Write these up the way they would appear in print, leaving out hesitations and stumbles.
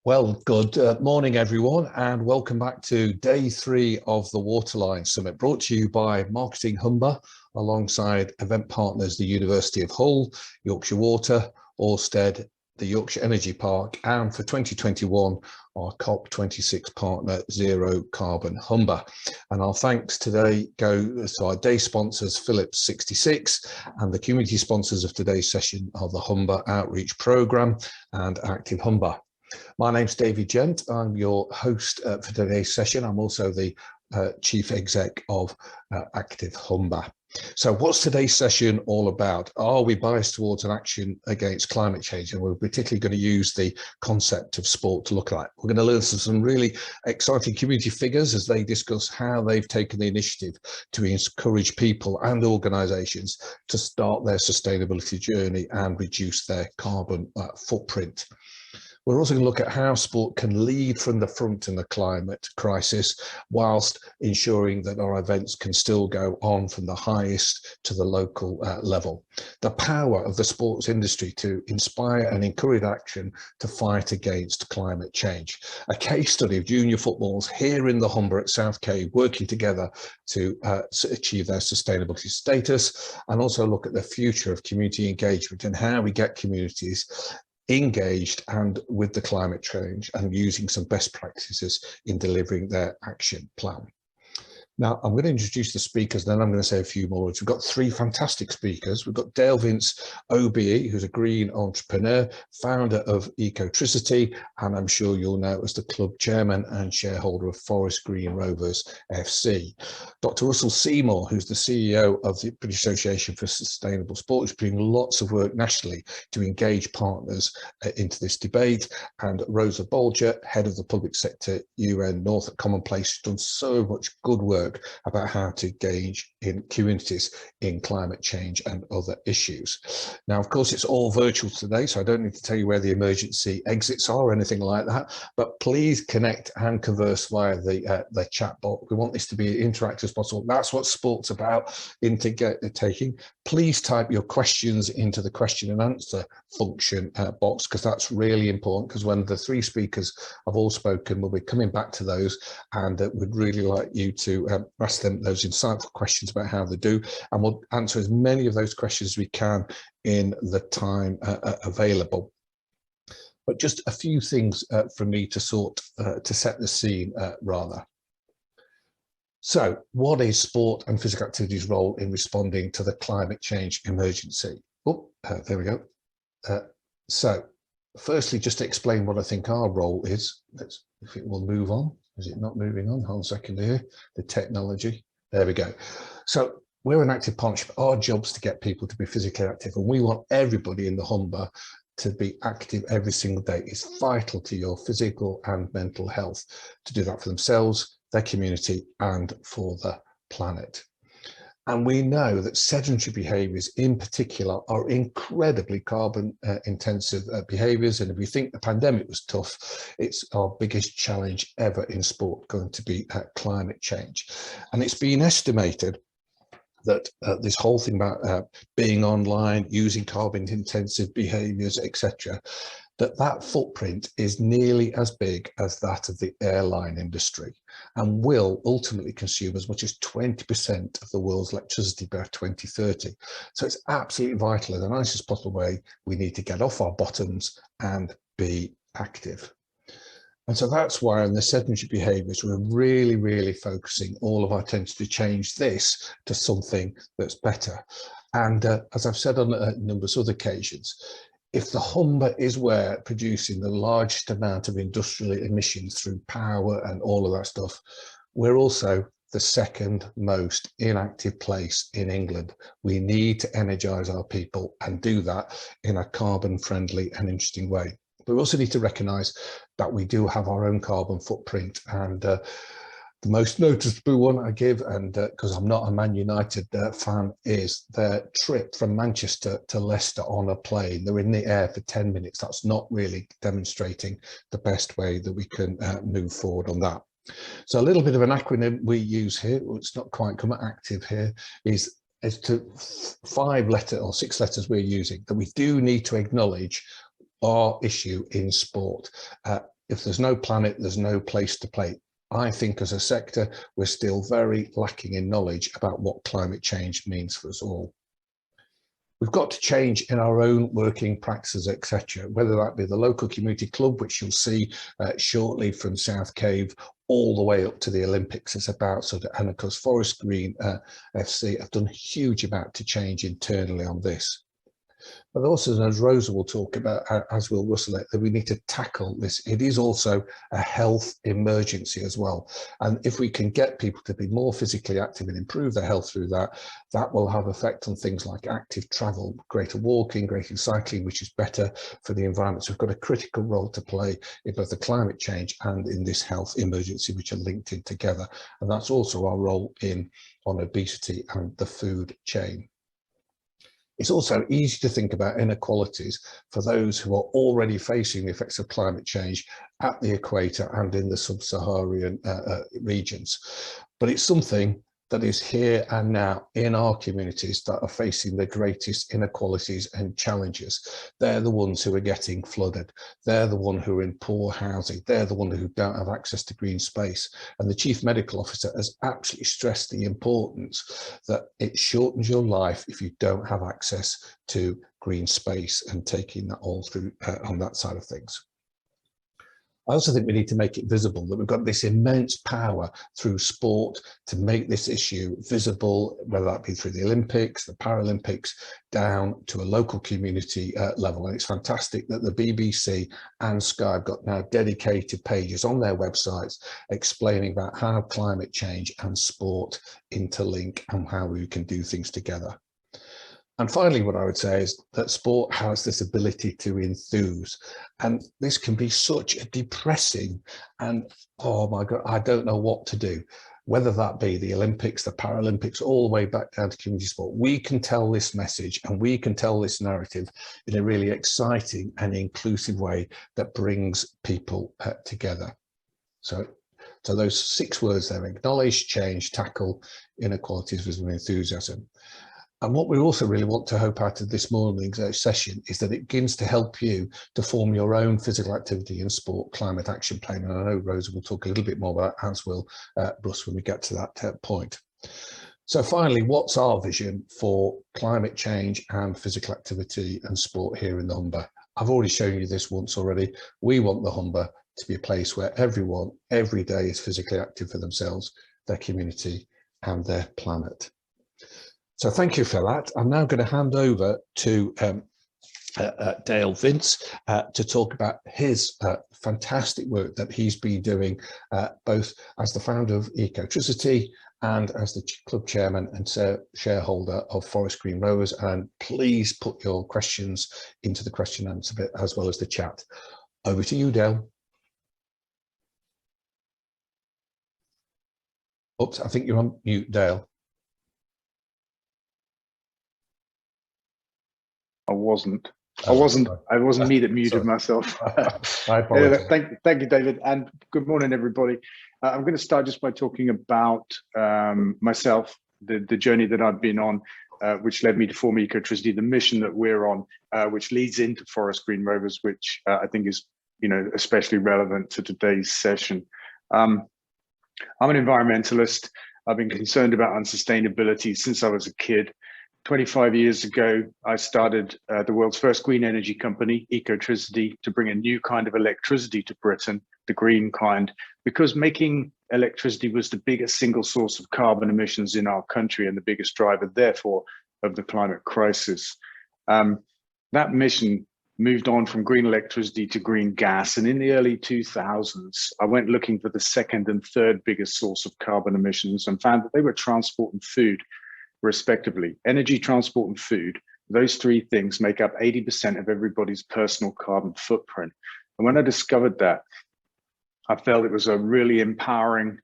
Well, good morning, everyone, and welcome back to day 3 of the Waterline Summit, brought to you by Marketing Humber, alongside event partners, the University of Hull, Yorkshire Water, Orsted, the Yorkshire Energy Park, and for 2021, our COP26 partner, Zero Carbon Humber. And our thanks today go to our day sponsors, Phillips 66, and the community sponsors of today's session are the Humber Outreach Programme and Active Humber. My name's David Gent. I'm your host for today's session. I'm also the Chief Exec of Active Humber. So what's today's session all about? Are we biased towards an action against climate change? And we're particularly going to use the concept of sport to look at. We're going to learn some really exciting community figures as they discuss how they've taken the initiative to encourage people and organisations to start their sustainability journey and reduce their carbon footprint. We're also going to look at how sport can lead from the front in the climate crisis, whilst ensuring that our events can still go on from the highest to the local level. The power of the sports industry to inspire and encourage action to fight against climate change. A case study of junior footballs here in the Humber at South Cave working together to achieve their sustainability status, and also look at the future of community engagement and how we get communities engaged and with the climate change and using some best practices in delivering their action plan. Now, I'm going to introduce the speakers, then I'm going to say a few more words. We've got 3 fantastic speakers. We've got Dale Vince, OBE, who's a green entrepreneur, founder of Ecotricity, and I'm sure you'll know as the club chairman and shareholder of Forest Green Rovers FC. Dr. Russell Seymour, who's the CEO of the British Association for Sustainable Sport, who's doing lots of work nationally to engage partners into this debate, and Rosa Bolger, head of the public sector UN North at Commonplace, who's done so much good work about how to engage in communities in climate change and other issues. Now, of course, it's all virtual today, so I don't need to tell you where the emergency exits are or anything like that, but please connect and converse via the chat box. We want this to be as interactive as possible. That's what sport's about, taking. Please type your questions into the question and answer function box, because that's really important, because when the 3 speakers have all spoken, we'll be coming back to those, and we'd really like you to ask them those insightful questions about how they do, and we'll answer as many of those questions as we can in the time available. But just a few things from me to set the scene rather. So what is sport and physical activity's role in responding to the climate change emergency? Oh, there we go. So firstly, just to explain what I think our role is, if it will move on. Is it not moving on? Hold on a second here. The technology. There we go. So we're an active partnership. Our job's to get people to be physically active, and we want everybody in the Humber to be active every single day. It's vital to your physical and mental health to do that for themselves, their community, and for the planet. And we know that sedentary behaviours in particular are incredibly carbon intensive behaviours. And if we think the pandemic was tough, it's our biggest challenge ever in sport going to be climate change. And it's been estimated that this whole thing about being online, using carbon intensive behaviours, etc., that footprint is nearly as big as that of the airline industry, and will ultimately consume as much as 20% of the world's electricity by 2030. So it's absolutely vital, in the nicest possible way, we need to get off our bottoms and be active. And so that's why in the sedentary behaviours, we're really, really focusing all of our attention to change this to something that's better. And as I've said on a number of other occasions, if the Humber is where producing the largest amount of industrial emissions through power and all of that stuff, we're also the second most inactive place in England. We need to energise our people and do that in a carbon friendly and interesting way. But we also need to recognise that we do have our own carbon footprint, and the most noticeable one I give, and because I'm not a Man United fan, is their trip from Manchester to Leicester on a plane. They're in the air for 10 minutes. That's not really demonstrating the best way that we can move forward on that. So a little bit of an acronym we use here, well, it's not quite come active here, is to 5 letters or 6 letters we're using, that we do need to acknowledge our issue in sport. If there's no planet, there's no place to play. I think as a sector, we're still very lacking in knowledge about what climate change means for us all. We've got to change in our own working practices, etc., whether that be the local community club, which you'll see shortly from South Cave, all the way up to the Olympics. It's about sort of, and of course, Forest Green FC have done a huge amount to change internally on this. But also, as Rosa will talk about, as will Russell, that we need to tackle this. It is also a health emergency as well. And if we can get people to be more physically active and improve their health through that, that will have effect on things like active travel, greater walking, greater cycling, which is better for the environment. So we've got a critical role to play in both the climate change and in this health emergency, which are linked in together. And that's also our role on obesity and the food chain. It's also easy to think about inequalities for those who are already facing the effects of climate change at the equator and in the sub-Saharan regions. But it's something that is here and now in our communities that are facing the greatest inequalities and challenges. They're the ones who are getting flooded. They're the ones who are in poor housing. They're the ones who don't have access to green space. And the Chief Medical Officer has absolutely stressed the importance that it shortens your life if you don't have access to green space, and taking that all through on that side of things. I also think we need to make it visible that we've got this immense power through sport to make this issue visible, whether that be through the Olympics, the Paralympics, down to a local community level. And it's fantastic that the BBC and Sky have got now dedicated pages on their websites explaining about how climate change and sport interlink and how we can do things together. And finally, what I would say is that sport has this ability to enthuse, and this can be such a depressing and, oh my God, I don't know what to do. Whether that be the Olympics, the Paralympics, all the way back down to community sport, we can tell this message and we can tell this narrative in a really exciting and inclusive way that brings people together. So those 6 words there: acknowledge, change, tackle, inequalities, visible, enthusiasm. And what we also really want to hope out of this morning's session is that it begins to help you to form your own physical activity and sport climate action plan. And I know Rosa will talk a little bit more about that, as will Russ, when we get to that point. So finally, what's our vision for climate change and physical activity and sport here in the Humber? I've already shown you this once already. We want the Humber to be a place where everyone, every day, is physically active for themselves, their community and their planet. So thank you for that. I'm now going to hand over to Dale Vince to talk about his fantastic work that he's been doing, both as the founder of Ecotricity and as the club chairman and shareholder of Forest Green Rovers. And please put your questions into the question and answer bit as well as the chat. Over to you, Dale. Oops, I think you're on mute, Dale. I wasn't me that muted myself. I apologize. Thank you, David, and good morning, everybody. I'm going to start just by talking about myself, the journey that I've been on, which led me to form Ecotricity, the mission that we're on, which leads into Forest Green Rovers, which I think is, especially relevant to today's session. I'm an environmentalist. I've been concerned about unsustainability since I was a kid. 25 years ago, I started the world's first green energy company, Ecotricity, to bring a new kind of electricity to Britain, the green kind, because making electricity was the biggest single source of carbon emissions in our country and the biggest driver, therefore, of the climate crisis. That mission moved on from green electricity to green gas. And in the early 2000s, I went looking for the second and third biggest source of carbon emissions and found that they were transport and food, respectively. Energy, transport, and food, those 3 things make up 80% of everybody's personal carbon footprint. And when I discovered that, I felt it was a really empowering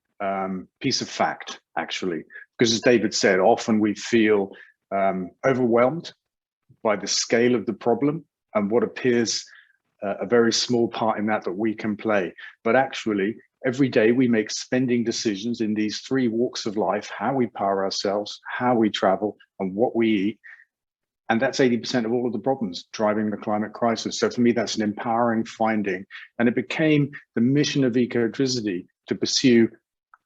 piece of fact, actually, because as David said, often we feel overwhelmed by the scale of the problem and what appears a very small part in that we can play. But actually, every day we make spending decisions in these 3 walks of life: how we power ourselves, how we travel, and what we eat. And that's 80% of all of the problems driving the climate crisis. So for me, that's an empowering finding. And it became the mission of Ecotricity to pursue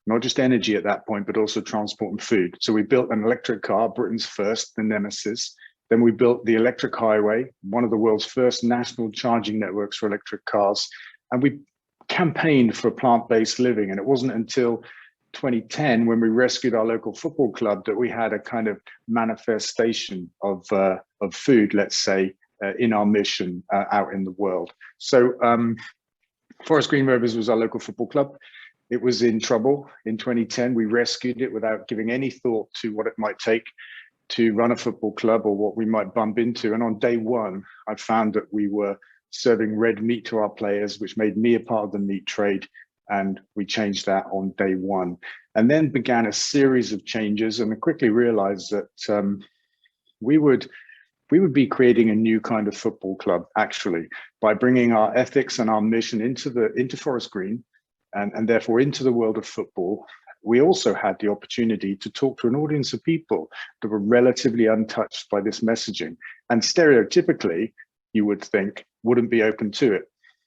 not just energy at that point, but also transport and food. So we built an electric car, Britain's first, the Nemesis. Then we built the electric highway, one of the world's first national charging networks for electric cars. And we campaigned for plant-based living. And it wasn't until 2010, when we rescued our local football club, that we had a kind of manifestation of food, let's say, in our mission out in the world. So Forest Green Rovers was our local football club. It was in trouble in 2010. We rescued it without giving any thought to what it might take to run a football club or what we might bump into. And on day one, I found that we were serving red meat to our players, which made me a part of the meat trade. And we changed that on day one. And then began a series of changes, and I quickly realized that we would be creating a new kind of football club, actually, by bringing our ethics and our mission into Forest Green, and therefore into the world of football. We also had the opportunity to talk to an audience of people that were relatively untouched by this messaging, and stereotypically, you would think, wouldn't be open to it,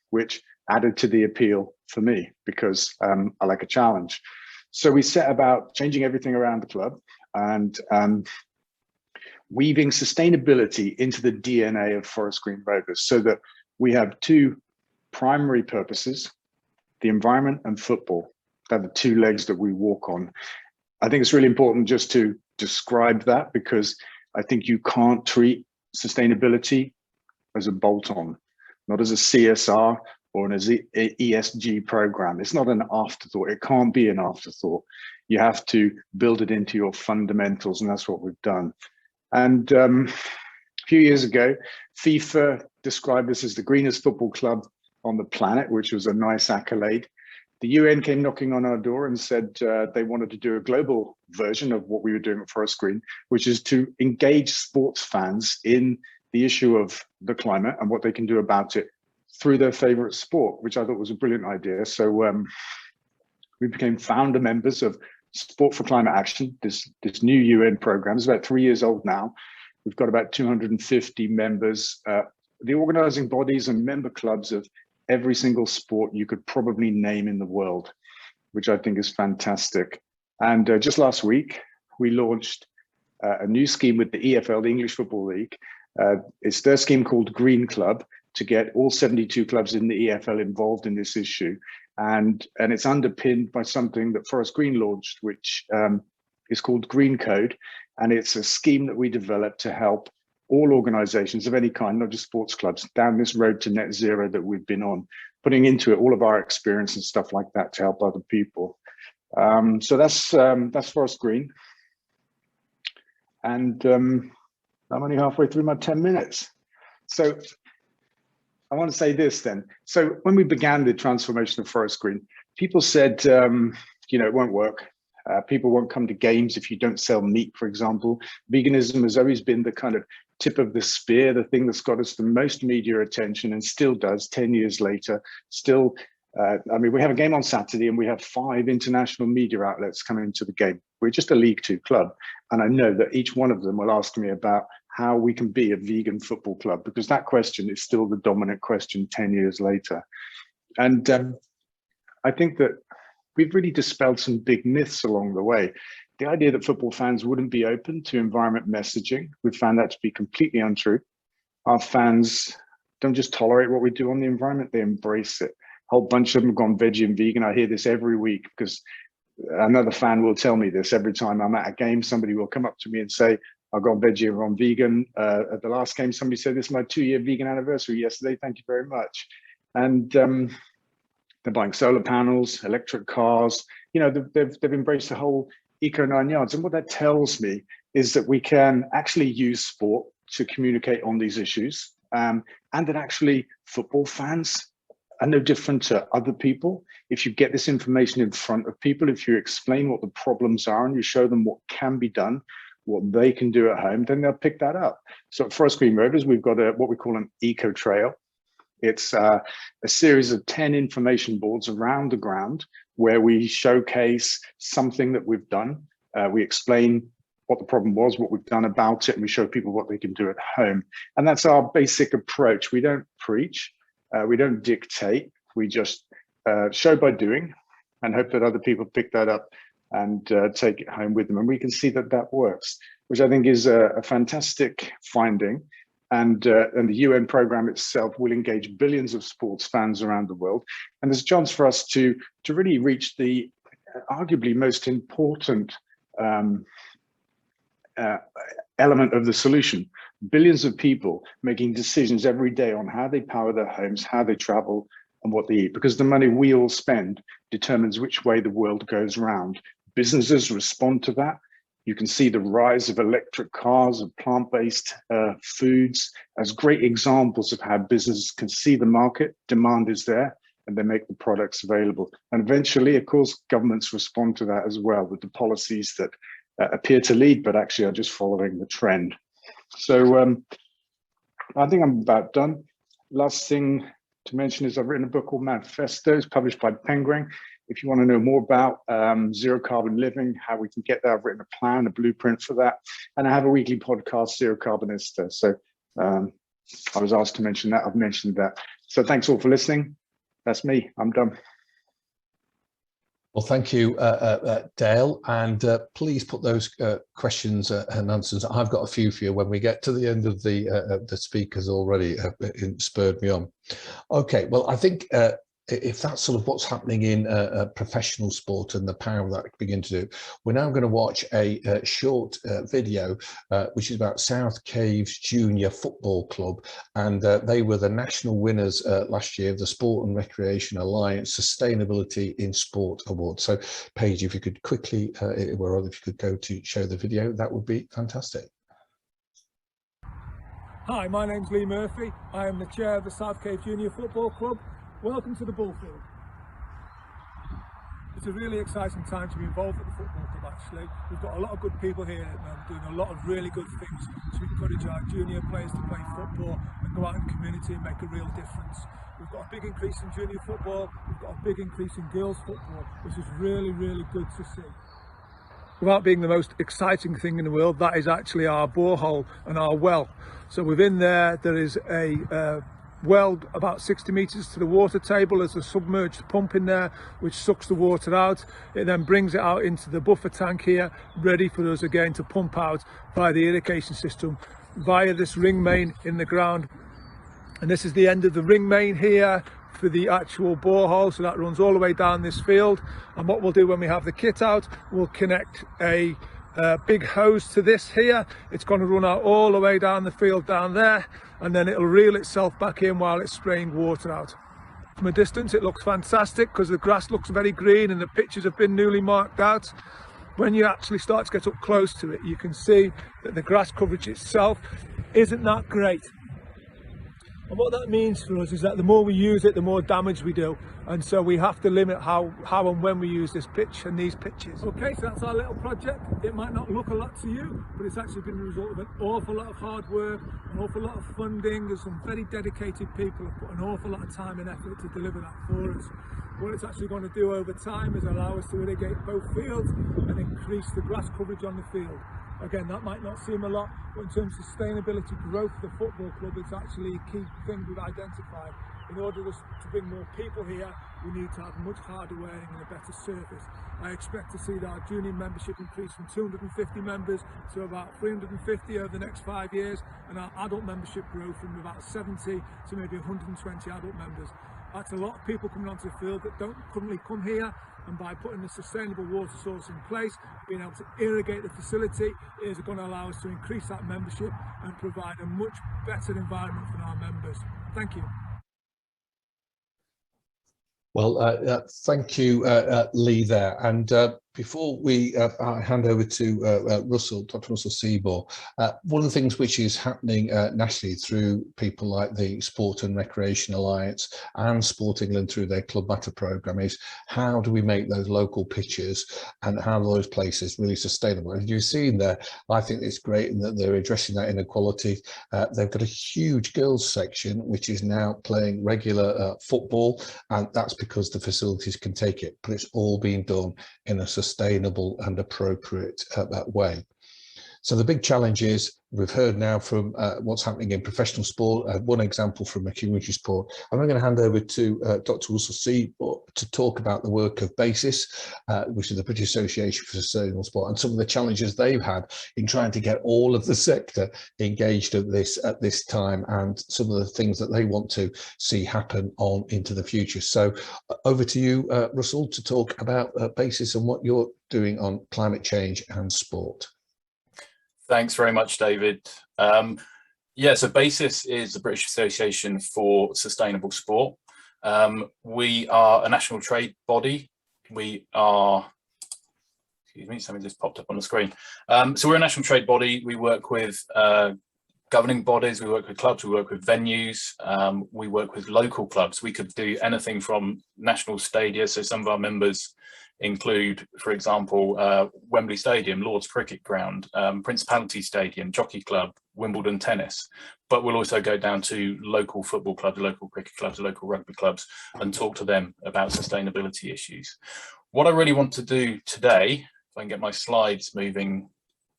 which added to the appeal for me, because I like a challenge. So we set about changing everything around the club and weaving sustainability into the DNA of Forest Green Rovers, so that we have two primary purposes: the environment and football. They're the two legs that we walk on. I think it's really important just to describe that, because I think you can't treat sustainability as a bolt-on, not as a CSR or an ESG program. It's not an afterthought. It can't be an afterthought. You have to build it into your fundamentals, and that's what we've done. And a few years ago, FIFA described us as the greenest football club on the planet, which was a nice accolade. The UN came knocking on our door and said they wanted to do a global version of what we were doing at Forest Green, which is to engage sports fans in the issue of the climate and what they can do about it through their favorite sport, which I thought was a brilliant idea. So we became founder members of Sport for Climate Action, this new UN program. It's about 3 years old now. We've got about 250 members, the organizing bodies and member clubs of every single sport you could probably name in the world, which I think is fantastic. And just last week, we launched a new scheme with the EFL, the English Football League. It's their scheme called Green Club, to get all 72 clubs in the EFL involved in this issue. And it's underpinned by something that Forest Green launched, which is called Green Code. And it's a scheme that we developed to help all organizations of any kind, not just sports clubs, down this road to net zero that we've been on, putting into it all of our experience and stuff like that to help other people. So that's Forest Green. And I'm only halfway through my 10 minutes. So I want to say this then. So when we began the transformation of Forest Green, people said, it won't work. People won't come to games if you don't sell meat, for example. Veganism has always been the kind of tip of the spear, the thing that's got us the most media attention, and still does 10 years later. Still, we have a game on Saturday and we have 5 international media outlets coming to the game. We're just a League Two club. And I know that each one of them will ask me about how we can be a vegan football club, because that question is still the dominant question 10 years later. And I think that we've really dispelled some big myths along the way. The idea that football fans wouldn't be open to environment messaging, we found that to be completely untrue. Our fans don't just tolerate what we do on the environment, they embrace it. A whole bunch of them have gone veggie and vegan. I hear this every week, because another fan will tell me this every time I'm at a game. Somebody will come up to me and say, I've gone veggie or I'm vegan. At the last game, somebody said, this is my 2-year vegan anniversary yesterday. Thank you very much. And they're buying solar panels, electric cars. They've embraced the whole eco 9 yards. And what that tells me is that we can actually use sport to communicate on these issues, and that actually football fans are no different to other people. If you get this information in front of people, if you explain what the problems are and you show them what can be done, what they can do at home, then they'll pick that up. So at Forest Green Rovers, we've got what we call an eco trail. It's a series of 10 information boards around the ground where we showcase something that we've done. We explain what the problem was, what we've done about it, and we show people what they can do at home. And that's our basic approach. We don't preach, we don't dictate, we just show by doing and hope that other people pick that up and take it home with them. And we can see that that works, which I think is a fantastic finding. And the UN program itself will engage billions of sports fans around the world. And there's a chance for us to really reach the arguably most important element of the solution. Billions of people making decisions every day on how they power their homes, how they travel, and what they eat, because the money we all spend determines which way the world goes round. Businesses respond to that. You can see the rise of electric cars, of plant-based foods as great examples of how businesses can see the market, demand is there, and they make the products available. And eventually, of course, governments respond to that as well with the policies that appear to lead, but actually are just following the trend. So I think I'm about done. Last thing to mention is I've written a book called Manifestos, published by Penguin. If you want to know more about zero carbon living, how we can get there, I've written a plan, a blueprint for that. And I have a weekly podcast, Zero Carbonista. So I was asked to mention that, I've mentioned that. So thanks all for listening. That's me, I'm done. Well, thank you, Dale, and please put those questions and answers. I've got a few for you when we get to the end of the speakers already. It spurred me on. Okay, well, I think if that's sort of what's happening in professional sport and the power that can begin to do, we're now going to watch a short video, which is about South Caves Junior Football Club, and they were the national winners last year of the Sport and Recreation Alliance Sustainability in Sport Award. So, Paige, if you could quickly, if you could go to show the video, that would be fantastic. Hi, my name's Lee Murphy. I am the chair of the South Caves Junior Football Club. Welcome to the Bullfield. It's a really exciting time to be involved with the football club actually. We've got a lot of good people here doing a lot of really good things to encourage our junior players to play football and go out in the community and make a real difference. We've got a big increase in junior football, we've got a big increase in girls football, which is really, really good to see. Without being the most exciting thing in the world, that is actually our borehole and our well. So within there is a well about 60 meters to the water table. There's a submerged pump in there which sucks the water out. It then brings it out into the buffer tank here, ready for us again to pump out via the irrigation system via this ring main in the ground. And this is the end of the ring main here for the actual borehole, so that runs all the way down this field. And what we'll do when we have the kit out, we'll connect a big hose to this here. It's going to run out all the way down the field down there, and then it'll reel itself back in while it's spraying water out. From a distance it looks fantastic because the grass looks very green and the pitches have been newly marked out. When you actually start to get up close to it, you can see that the grass coverage itself isn't that great. And what that means for us is that the more we use it, the more damage we do. And so we have to limit how and when we use this pitch and these pitches. Okay, so that's our little project. It might not look a lot to you, but it's actually been a result of an awful lot of hard work, an awful lot of funding, and some very dedicated people have put an awful lot of time and effort to deliver that for us. What it's actually going to do over time is allow us to irrigate both fields and increase the grass coverage on the field. Again, that might not seem a lot, but in terms of sustainability growth of the football club, it's actually a key thing we've identified. In order to bring more people here, we need to have much harder wearing and a better surface. I expect to see that our junior membership increase from 250 members to about 350 over the next 5 years, and our adult membership grow from about 70 to maybe 120 adult members. That's a lot of people coming onto the field that don't currently come here, and by putting a sustainable water source in place, being able to irrigate the facility is going to allow us to increase that membership and provide a much better environment for our members. Thank you. Well, thank you, Lee, there. And before we hand over to Dr. Russell Seaborn, one of the things which is happening nationally through people like the Sport and Recreation Alliance and Sport England through their Club Matter programme is how do we make those local pitches and how are those places really sustainable? And you've seen there, I think it's great in that they're addressing that inequality. They've got a huge girls section which is now playing regular football, and that's because the facilities can take it, but it's all being done in a sustainable and appropriate way. So the big challenge is, we've heard now from what's happening in professional sport, one example from a community sport. I'm going to hand over to Dr. Russell C. to talk about the work of BASIS, which is the British Association for Sustainable Sport, and some of the challenges they've had in trying to get all of the sector engaged at this time, and some of the things that they want to see happen on into the future. So over to you, Russell, to talk about BASIS and what you're doing on climate change and sport. Thanks very much, David. Yeah, so BASIS is the British Association for Sustainable Sport. We are a national trade body. We are, excuse me, something just popped up on the screen. So we're a national trade body. We work with governing bodies, we work with clubs, we work with venues, we work with local clubs. We could do anything from national stadia. So some of our members include, for example, Wembley Stadium, Lord's Cricket Ground, Principality Stadium, Jockey Club, Wimbledon Tennis. But we'll also go down to local football clubs, local cricket clubs, local rugby clubs, and talk to them about sustainability issues. What I really want to do today, if I can get my slides moving,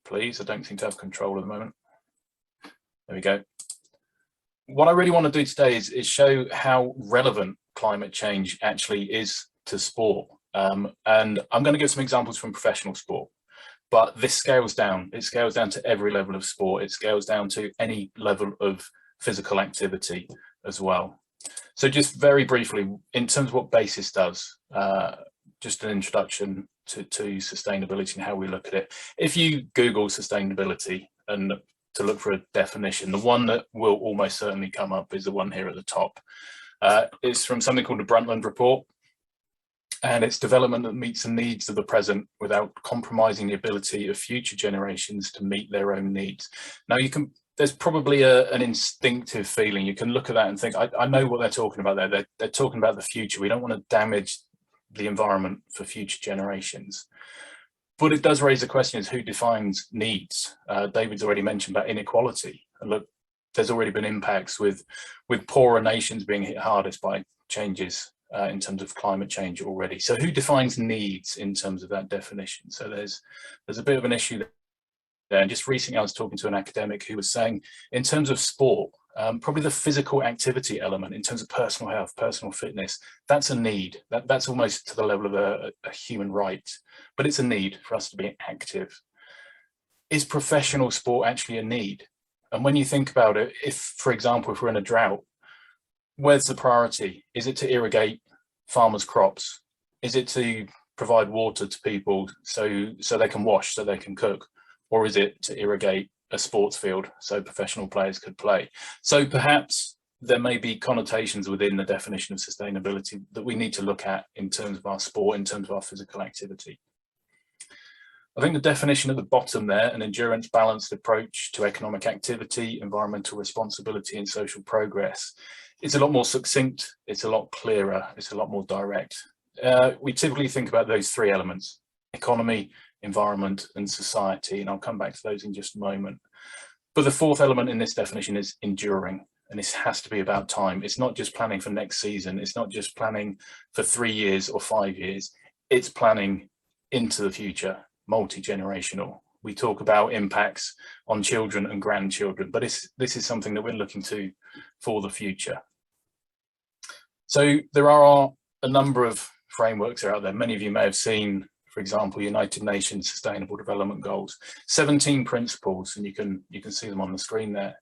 please. I don't seem to have control at the moment. There we go. What I really want to do today is show how relevant climate change actually is to sport. And I'm going to give some examples from professional sport, but this scales down. It scales down to every level of sport. It scales down to any level of physical activity as well. So just very briefly, in terms of what BASIS does, just an introduction to sustainability and how we look at it. If you Google sustainability and to look for a definition, the one that will almost certainly come up is the one here at the top. It's from something called the Brundtland Report, and it's development that meets the needs of the present without compromising the ability of future generations to meet their own needs. Now, there's probably an instinctive feeling. You can look at that and think, I know what they're talking about there. They're talking about the future. We don't want to damage the environment for future generations. But it does raise the question, is who defines needs? David's already mentioned about inequality. And look, there's already been impacts with poorer nations being hit hardest by changes in terms of climate change already. So who defines needs in terms of that definition? So there's a bit of an issue there. And just recently I was talking to an academic who was saying, in terms of sport, probably the physical activity element in terms of personal health, personal fitness, that's a need. That's almost to the level of a human right, but it's a need for us to be active. Is professional sport actually a need? And when you think about it, if, for example, if we're in a drought, where's the priority? Is it to irrigate farmers' crops? Is it to provide water to people so they can wash, so they can cook? Or is it to irrigate a sports field so professional players could play? So perhaps there may be connotations within the definition of sustainability that we need to look at in terms of our sport, in terms of our physical activity. I think the definition at the bottom there, an endurance balanced approach to economic activity, environmental responsibility and social progress, it's a lot more succinct, it's a lot clearer, it's a lot more direct. We typically think about those three elements: economy, environment and society, and I'll come back to those in just a moment. But the fourth element in this definition is enduring, and this has to be about time. It's not just planning for next season, it's not just planning for 3 years or 5 years, it's planning into the future, multi-generational. We talk about impacts on children and grandchildren, but this is something that we're looking to for the future. So there are a number of frameworks out there. Many of you may have seen, for example, United Nations Sustainable Development Goals, 17 principles, and you can see them on the screen there.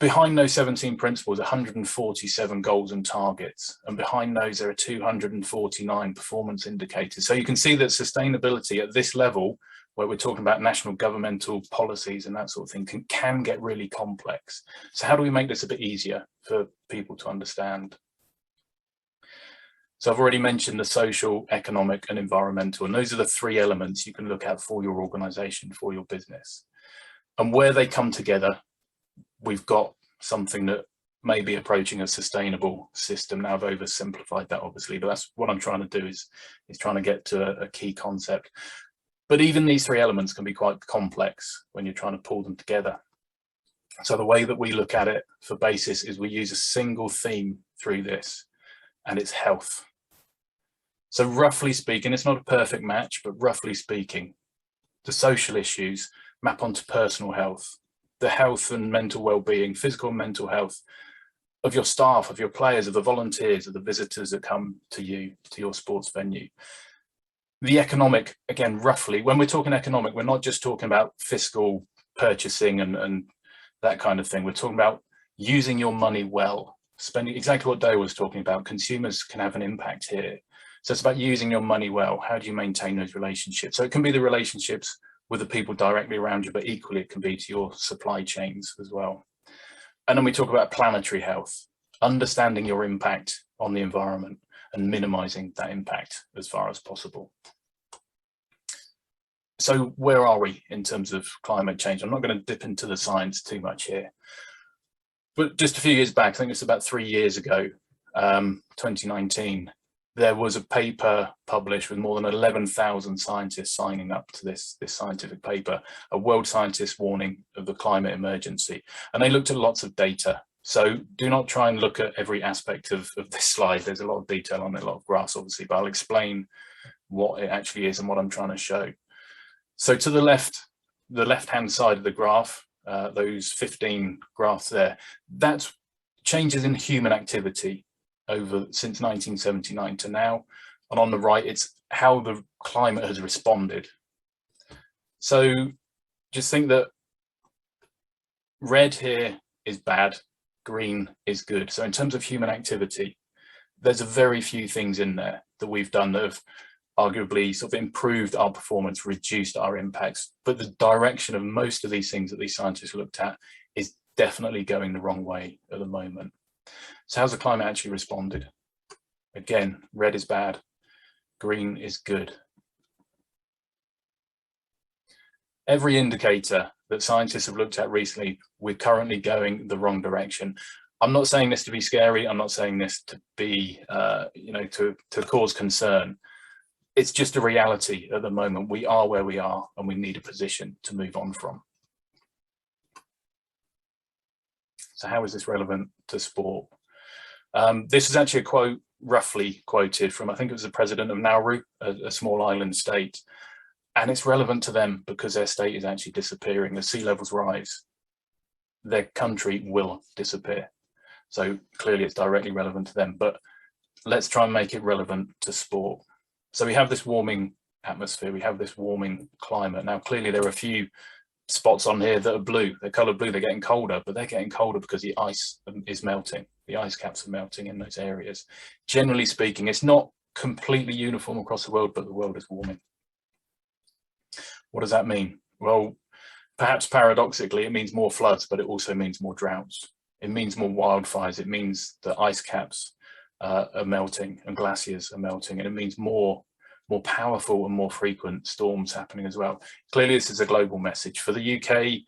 Behind those 17 principles, 147 goals and targets, and behind those there are 249 performance indicators. So you can see that sustainability at this level, where we're talking about national governmental policies and that sort of thing, can get really complex. So how do we make this a bit easier for people to understand? So I've already mentioned the social, economic and environmental, and those are the three elements you can look at for your organization, for your business. And where they come together, we've got something that may be approaching a sustainable system. Now I've oversimplified that obviously, but that's what I'm trying to do is trying to get to a key concept. But even these three elements can be quite complex when you're trying to pull them together. So the way that we look at it for BASIS is we use a single theme through this, and it's health. So roughly speaking, it's not a perfect match, but roughly speaking, the social issues, map onto personal health, the health and mental well-being, physical and mental health of your staff, of your players, of the volunteers, of the visitors that come to you, to your sports venue. The economic, again, roughly, when we're talking economic, we're not just talking about fiscal purchasing and that kind of thing. We're talking about using your money well, spending exactly what Dale was talking about. Consumers can have an impact here. So it's about using your money well. How do you maintain those relationships? So it can be the relationships with the people directly around you, but equally it can be to your supply chains as well. And then we talk about planetary health, understanding your impact on the environment and minimizing that impact as far as possible. So where are we in terms of climate change? I'm not going to dip into the science too much here, but just a few years back, I think it's about 3 years ago, 2019, there was a paper published with more than 11,000 scientists signing up to this scientific paper, a world scientist warning of the climate emergency. And they looked at lots of data. So do not try and look at every aspect of this slide. There's a lot of detail on it, a lot of graphs, obviously, but I'll explain what it actually is and what I'm trying to show. So to the left-hand side of the graph, those 15 graphs there, that's changes in human activity over since 1979 to now. And on the right, it's how the climate has responded. So just think that red here is bad, green is good. So in terms of human activity, there's a very few things in there that we've done that have arguably sort of improved our performance, reduced our impacts. But the direction of most of these things that these scientists looked at is definitely going the wrong way at the moment. So how's the climate actually responded? Again, red is bad, green is good. Every indicator that scientists have looked at recently, we're currently going the wrong direction. I'm not saying this to be scary. I'm not saying this to be, to cause concern. It's just a reality at the moment. We are where we are and we need a position to move on from. So how is this relevant to sport? This is actually a quote roughly quoted from, I think it was the president of Nauru, a small island state. And it's relevant to them because their state is actually disappearing. As sea levels rise, their country will disappear. So clearly it's directly relevant to them, but let's try and make it relevant to sport. So we have this warming atmosphere, we have this warming climate. Now, clearly there are a few spots on here that are blue, they're colored blue, they're getting colder, but they're getting colder because the ice is melting. The ice caps are melting in those areas. Generally speaking, it's not completely uniform across the world, but the world is warming. What does that mean? Well, perhaps paradoxically, it means more floods, but it also means more droughts. It means more wildfires. It means that ice caps are melting and glaciers are melting, and it means more powerful and more frequent storms happening as well. Clearly, this is a global message. For the UK,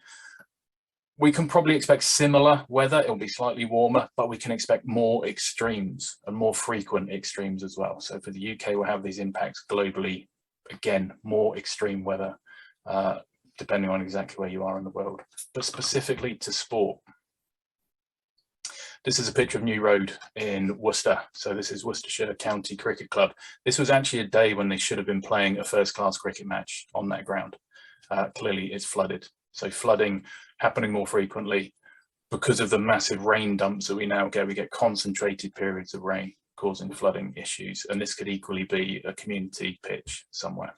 we can probably expect similar weather. It'll be slightly warmer, but we can expect more extremes and more frequent extremes as well. So for the UK, we'll have these impacts globally. Again, more extreme weather, depending on exactly where you are in the world, but specifically to sport. This is a picture of New Road in Worcester. So this is Worcestershire County Cricket Club. This was actually a day when they should have been playing a first-class cricket match on that ground. Clearly it's flooded. So flooding happening more frequently because of the massive rain dumps that we now get. We get concentrated periods of rain causing flooding issues. And this could equally be a community pitch somewhere.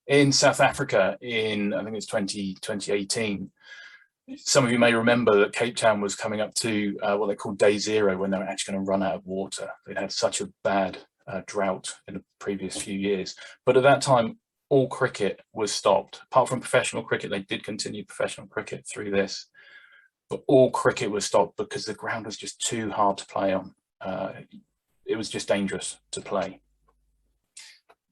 In South Africa in, I think it's 2018, some of you may remember that Cape Town was coming up to what they call day zero, when they were actually going to run out of water. They'd had such a bad drought in the previous few years. But at that time, all cricket was stopped. Apart from professional cricket, they did continue professional cricket through this. But all cricket was stopped because the ground was just too hard to play on. It was just dangerous to play.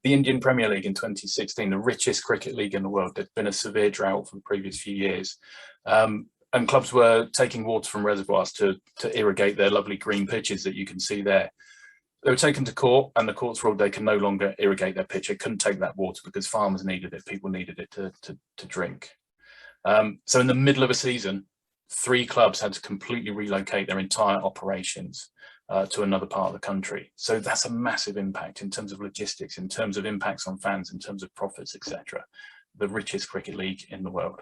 The Indian Premier League in 2016, the richest cricket league in the world, there'd been a severe drought for the previous few years. And clubs were taking water from reservoirs to irrigate their lovely green pitches that you can see there. They were taken to court, and the courts ruled they can no longer irrigate their pitch. They couldn't take that water because farmers needed it, people needed it to drink. So in the middle of a season, 3 clubs had to completely relocate their entire operations to another part of the country. So that's a massive impact in terms of logistics, in terms of impacts on fans, in terms of profits, etc. the richest cricket league in the world.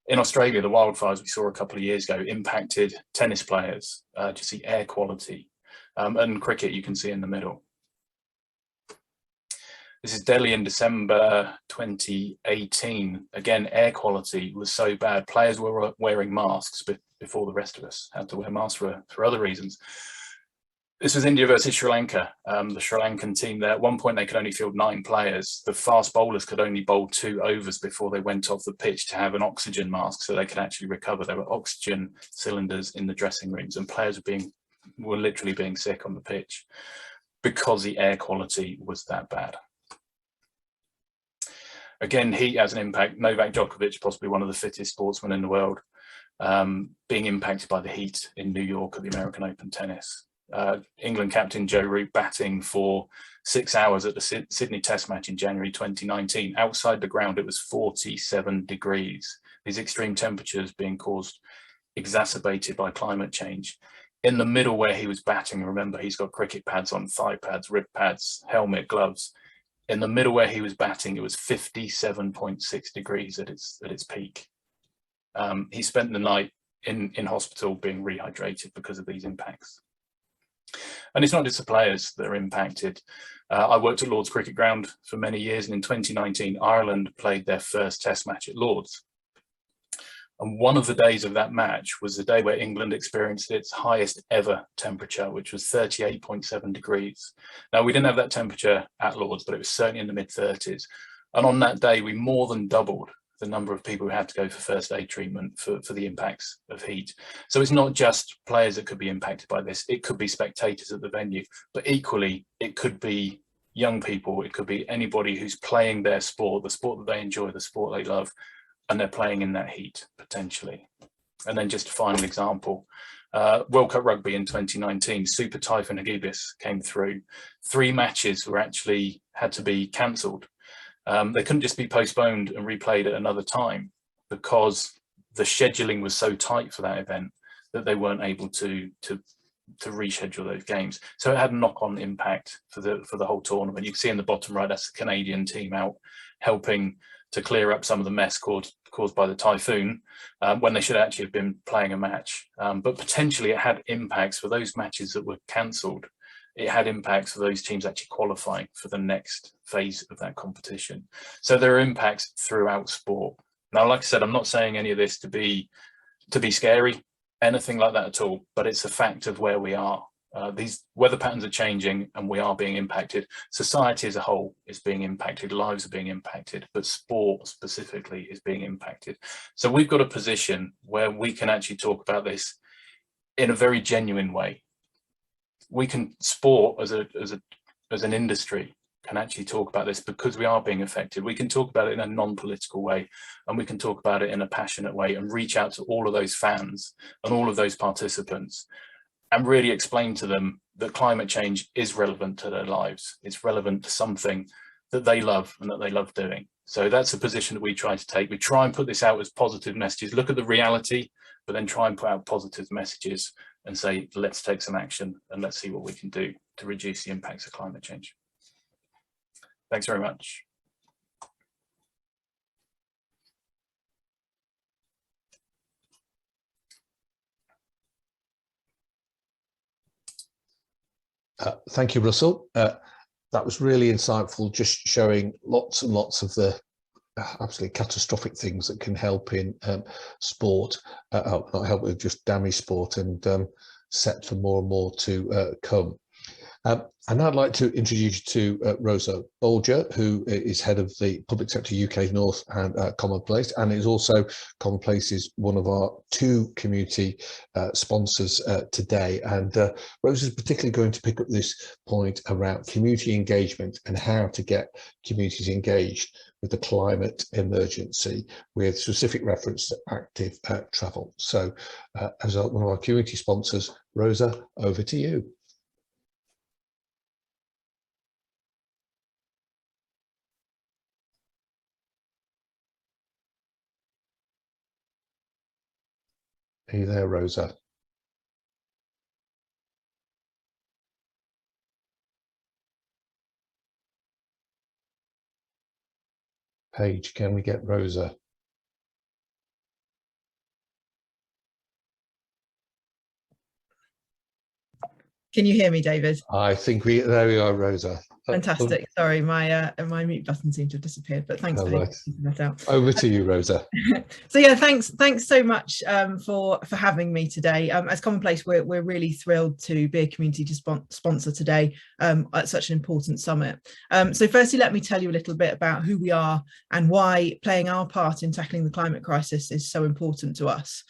In Australia, the wildfires we saw a couple of years ago impacted tennis players, just the air quality, and cricket you can see in the middle. This is Delhi in December 2018. Again, air quality was so bad. Players were wearing masks before the rest of us had to wear masks for other reasons. This was India versus Sri Lanka. The Sri Lankan team there, at one point they could only field 9 players. The fast bowlers could only bowl 2 overs before they went off the pitch to have an oxygen mask so they could actually recover. There were oxygen cylinders in the dressing rooms, and players were literally being sick on the pitch because the air quality was that bad. Again, heat has an impact. Novak Djokovic, possibly one of the fittest sportsmen in the world, being impacted by the heat in New York at the American Open tennis. England captain Joe Root batting for 6 hours at the Sydney Test match in January 2019. Outside the ground, it was 47 degrees. These extreme temperatures being exacerbated by climate change. In the middle where he was batting, remember, he's got cricket pads on, thigh pads, rib pads, helmet, gloves. In the middle where he was batting, it was 57.6 degrees at its peak. He spent the night in hospital being rehydrated because of these impacts. And it's not just the players that are impacted. I worked at Lord's Cricket Ground for many years, and in 2019, Ireland played their first test match at Lord's. And one of the days of that match was the day where England experienced its highest ever temperature, which was 38.7 degrees. Now, we didn't have that temperature at Lord's, but it was certainly in the mid-30s. And on that day, we more than doubled the number of people who had to go for first aid treatment for the impacts of heat. So it's not just players that could be impacted by this. It could be spectators at the venue, but equally, it could be young people. It could be anybody who's playing their sport, the sport that they enjoy, the sport they love, and they're playing in that heat, potentially. And then just a final example, World Cup Rugby in 2019, Super Typhoon Hagibis came through. 3 matches were actually had to be cancelled. They couldn't just be postponed and replayed at another time because the scheduling was so tight for that event that they weren't able to reschedule those games. So it had a knock-on impact for the whole tournament. You can see in the bottom right, that's the Canadian team out helping to clear up some of the mess caused by the typhoon when they should actually have been playing a match. But potentially it had impacts for those matches that were cancelled. It had impacts for those teams actually qualifying for the next phase of that competition. So there are impacts throughout sport. Now, like I said, I'm not saying any of this to be scary, anything like that at all, but it's a fact of where we are. These weather patterns are changing and we are being impacted. Society as a whole is being impacted, lives are being impacted, but sport specifically is being impacted. So we've got a position where we can actually talk about this in a very genuine way. We can, sport as an industry can actually talk about this because we are being affected. We can talk about it in a non-political way, and we can talk about it in a passionate way and reach out to all of those fans and all of those participants and really explain to them that climate change is relevant to their lives. It's relevant to something that they love and that they love doing. So that's a position that we try to take. We try and put this out as positive messages, look at the reality, but then try and put out positive messages and say, let's take some action and let's see what we can do to reduce the impacts of climate change. Thanks very much. Thank you, Russell. That was really insightful, just showing lots and lots of the absolutely catastrophic things that can help in sport, not help with just damage sport, and set for more and more to come. And I'd like to introduce you to Rosa Bolger, who is head of the Public Sector UK North and Commonplace, and is also Commonplace is one of our 2 community sponsors today. And Rosa is particularly going to pick up this point around community engagement and how to get communities engaged with the climate emergency, with specific reference to active travel. So as one of our community sponsors, Rosa, over to you. Are you there, Rosa? page can we get Rosa? Can you hear me, David? I think there we are, Rosa. Fantastic. Sorry, my mute button seemed to have disappeared, but thanks for taking that out. Over to you, Rosa. So yeah, thanks so much for having me today. As Commonplace, we're really thrilled to be a community sponsor today at such an important summit. So firstly, let me tell you a little bit about who we are and why playing our part in tackling the climate crisis is so important to us.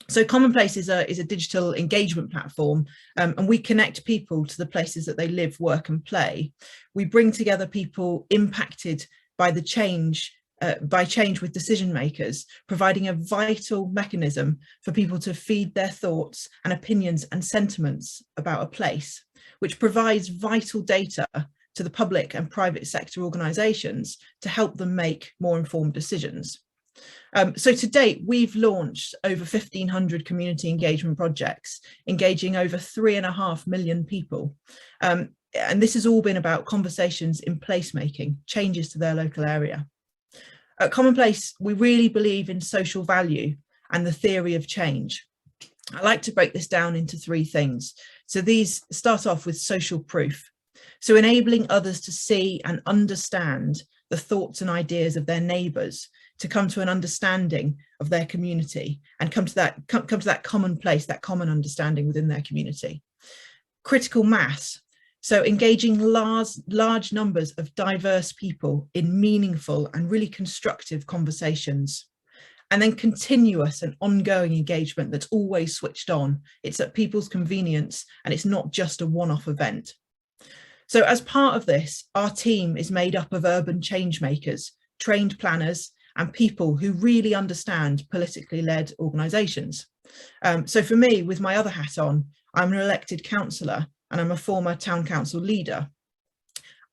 So Commonplace is a digital engagement platform, and we connect people to the places that they live, work and play. We bring together people impacted by the change with decision makers, providing a vital mechanism for people to feed their thoughts and opinions and sentiments about a place, which provides vital data to the public and private sector organisations to help them make more informed decisions. So to date, we've launched over 1,500 community engagement projects, engaging over 3.5 million people. And this has all been about conversations in placemaking, changes to their local area. At Commonplace, we really believe in social value and the theory of change. I like to break this down into 3 things. So these start off with social proof. So enabling others to see and understand the thoughts and ideas of their neighbours, to come to an understanding of their community and come to that common place, that common understanding within their community. Critical mass, so engaging large numbers of diverse people in meaningful and really constructive conversations. And then continuous and ongoing engagement that's always switched on. It's at people's convenience and it's not just a one-off event. So as part of this, our team is made up of urban change makers, trained planners, and people who really understand politically led organisations. So for me, with my other hat on, I'm an elected councillor and I'm a former town council leader.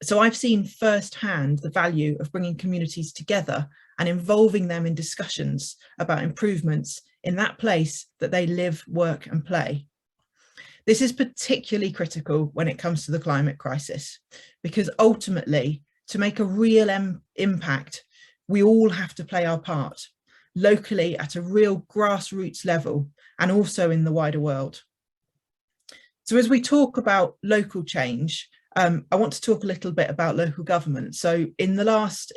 So I've seen firsthand the value of bringing communities together and involving them in discussions about improvements in that place that they live, work and play. This is particularly critical when it comes to the climate crisis, because ultimately, to make a real impact, we all have to play our part, locally at a real grassroots level and also in the wider world. So as we talk about local change, I want to talk a little bit about local government. So in the last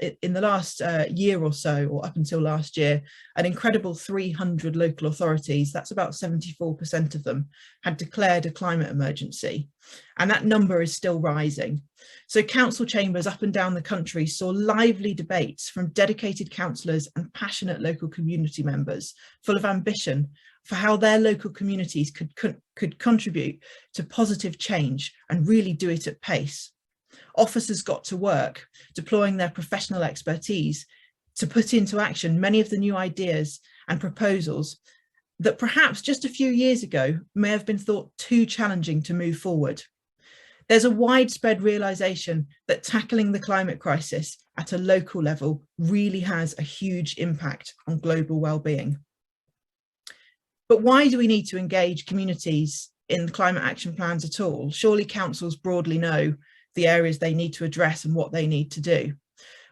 year or so, or up until last year, an incredible 300 local authorities, that's about 74% of them, had declared a climate emergency. And that number is still rising. So council chambers up and down the country saw lively debates from dedicated councillors and passionate local community members, full of ambition for how their local communities could contribute to positive change and really do it at pace. Officers got to work, deploying their professional expertise to put into action many of the new ideas and proposals that perhaps just a few years ago may have been thought too challenging to move forward. There's a widespread realisation that tackling the climate crisis at a local level really has a huge impact on global well-being. But why do we need to engage communities in climate action plans at all? Surely councils broadly know the areas they need to address and what they need to do.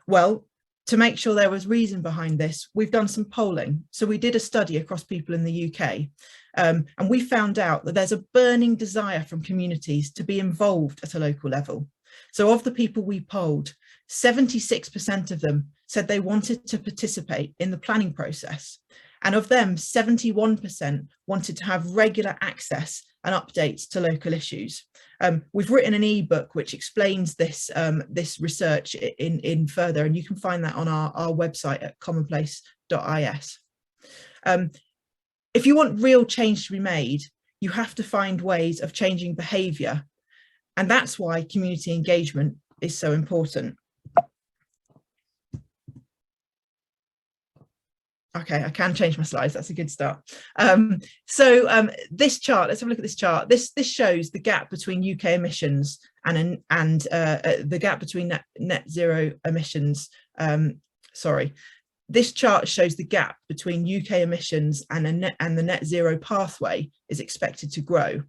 Well, to make sure there was reason behind this, we've done some polling. So we did a study across people in the UK, and we found out that there's a burning desire from communities to be involved at a local level. So of the people we polled, 76% of them said they wanted to participate in the planning process. And of them, 71% wanted to have regular access and updates to local issues. We've written an ebook which explains this, this research in further, and you can find that on our website at commonplace.is. If you want real change to be made, you have to find ways of changing behaviour. And that's why community engagement is so important. Okay, I can change my slides. That's a good start. This chart, let's have a look at this chart. This shows the gap between UK emissions and the gap between net zero emissions. This chart shows the gap between UK emissions and the net zero pathway is expected to grow.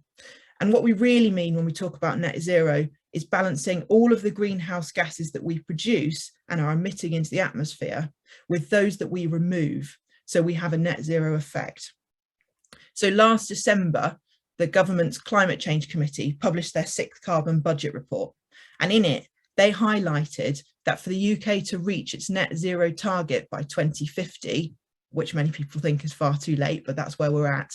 And what we really mean when we talk about net zero is balancing all of the greenhouse gases that we produce and are emitting into the atmosphere with those that we remove, so we have a net zero effect. So last December, the government's Climate Change Committee published their 6th carbon budget report, and in it they highlighted that for the UK to reach its net zero target by 2050, which many people think is far too late, but that's where we're at,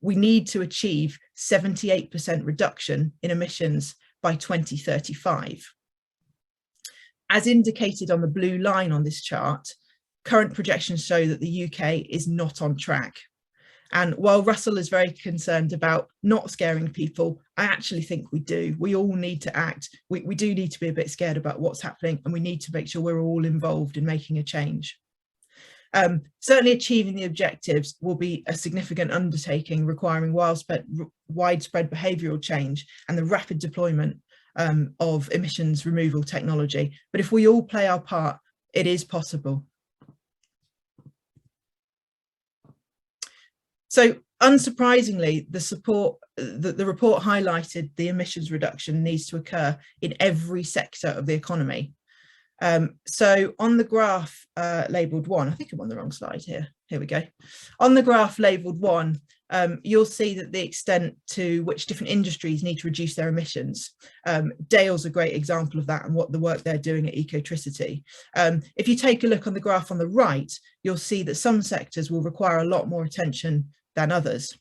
we need to achieve 78% reduction in emissions by 2035. As indicated on the blue line on this chart, current projections show that the UK is not on track. And while Russell is very concerned about not scaring people, I actually think we do. We all need to act. We do need to be a bit scared about what's happening, and we need to make sure we're all involved in making a change. Certainly achieving the objectives will be a significant undertaking requiring widespread behavioural change and the rapid deployment of emissions removal technology. But if we all play our part, it is possible. So unsurprisingly, the report highlighted the emissions reduction needs to occur in every sector of the economy. So on the graph labelled 1, I think I'm on the wrong slide here. Here we go. On the graph labelled 1, you'll see that the extent to which different industries need to reduce their emissions. Dale's a great example of that and what the work they're doing at Ecotricity. If you take a look on the graph on the right, you'll see that some sectors will require a lot more attention than others.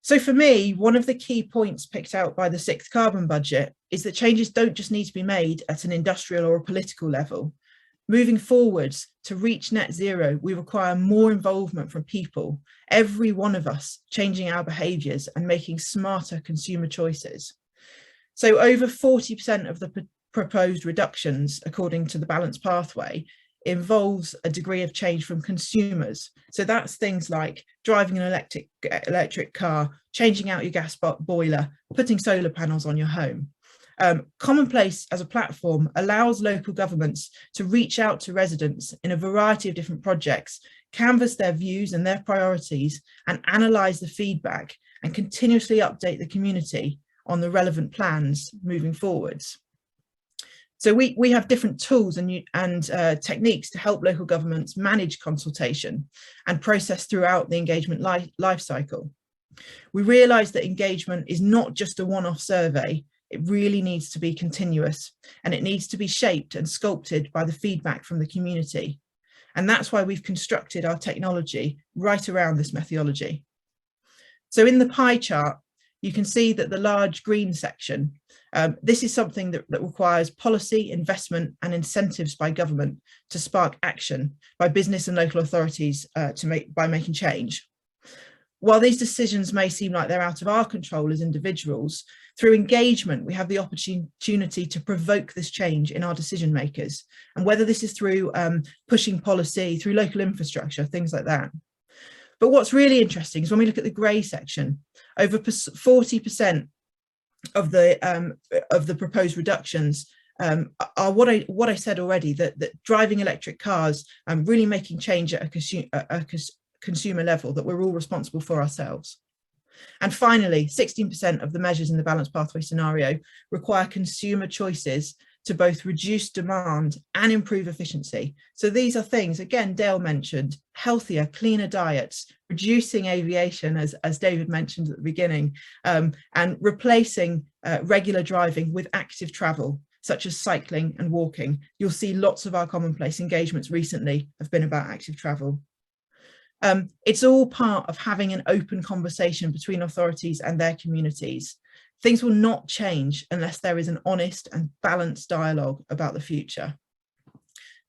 So for me, one of the key points picked out by the 6th carbon budget is that changes don't just need to be made at an industrial or a political level. Moving forwards to reach net zero, we require more involvement from people, every one of us changing our behaviours and making smarter consumer choices. So over 40% of the proposed reductions, according to the balanced pathway, involves a degree of change from consumers. So that's things like driving an electric car, changing out your gas boiler, putting solar panels on your home. Commonplace as a platform allows local governments to reach out to residents in a variety of different projects, canvass their views and their priorities, and analyse the feedback and continuously update the community on the relevant plans moving forwards. So we have different tools and techniques to help local governments manage consultation and process throughout the engagement life cycle. We realise that engagement is not just a one-off survey. It really needs to be continuous, and it needs to be shaped and sculpted by the feedback from the community. And that's why we've constructed our technology right around this methodology. So in the pie chart, you can see that the large green section, this is something that requires policy, investment and incentives by government to spark action by business and local authorities by making change. While these decisions may seem like they're out of our control as individuals, through engagement, we have the opportunity to provoke this change in our decision makers. And whether this is through pushing policy, through local infrastructure, things like that. But what's really interesting is when we look at the grey section, over 40% of the proposed reductions are what I said already, that driving electric cars and really making change at a consumer level, that we're all responsible for ourselves. And finally, 16% of the measures in the balanced pathway scenario require consumer choices to both reduce demand and improve efficiency. So these are things, again, Dale mentioned, healthier, cleaner diets, reducing aviation, as David mentioned at the beginning, and replacing regular driving with active travel, such as cycling and walking. You'll see lots of our commonplace engagements recently have been about active travel. It's all part of having an open conversation between authorities and their communities. Things will not change unless there is an honest and balanced dialogue about the future.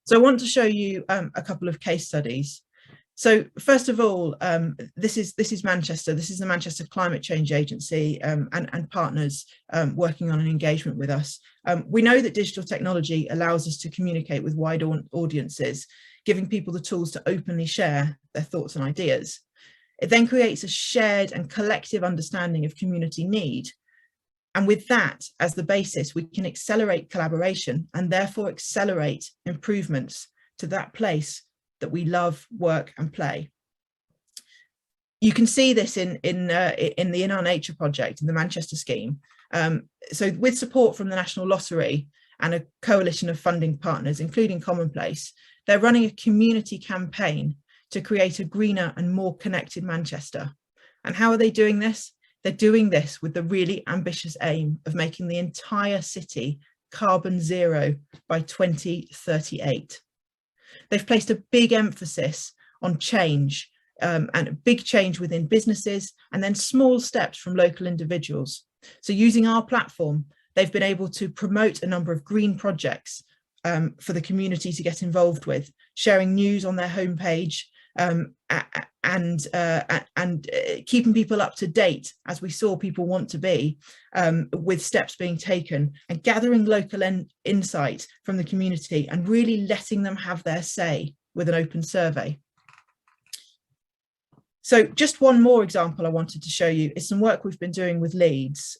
So I want to show you a couple of case studies. So first of all, this is Manchester. This is the Manchester Climate Change Agency and partners working on an engagement with us. We know that digital technology allows us to communicate with wide audiences, giving people the tools to openly share their thoughts and ideas. It then creates a shared and collective understanding of community need. And with that as the basis, we can accelerate collaboration and therefore accelerate improvements to that place that we love, work and play. You can see this in the In Our Nature project, in the Manchester scheme. So with support from the National Lottery and a coalition of funding partners, including Commonplace, they're running a community campaign to create a greener and more connected Manchester. And how are they doing this? They're doing this with the really ambitious aim of making the entire city carbon zero by 2038. They've placed a big emphasis on change, and a big change within businesses, and then small steps from local individuals. So using our platform, they've been able to promote a number of green projects for the community to get involved with, sharing news on their homepage, and keeping people up to date, as we saw people want to be, with steps being taken, and gathering local insight from the community and really letting them have their say with an open survey. So just one more example I wanted to show you is some work we've been doing with Leeds.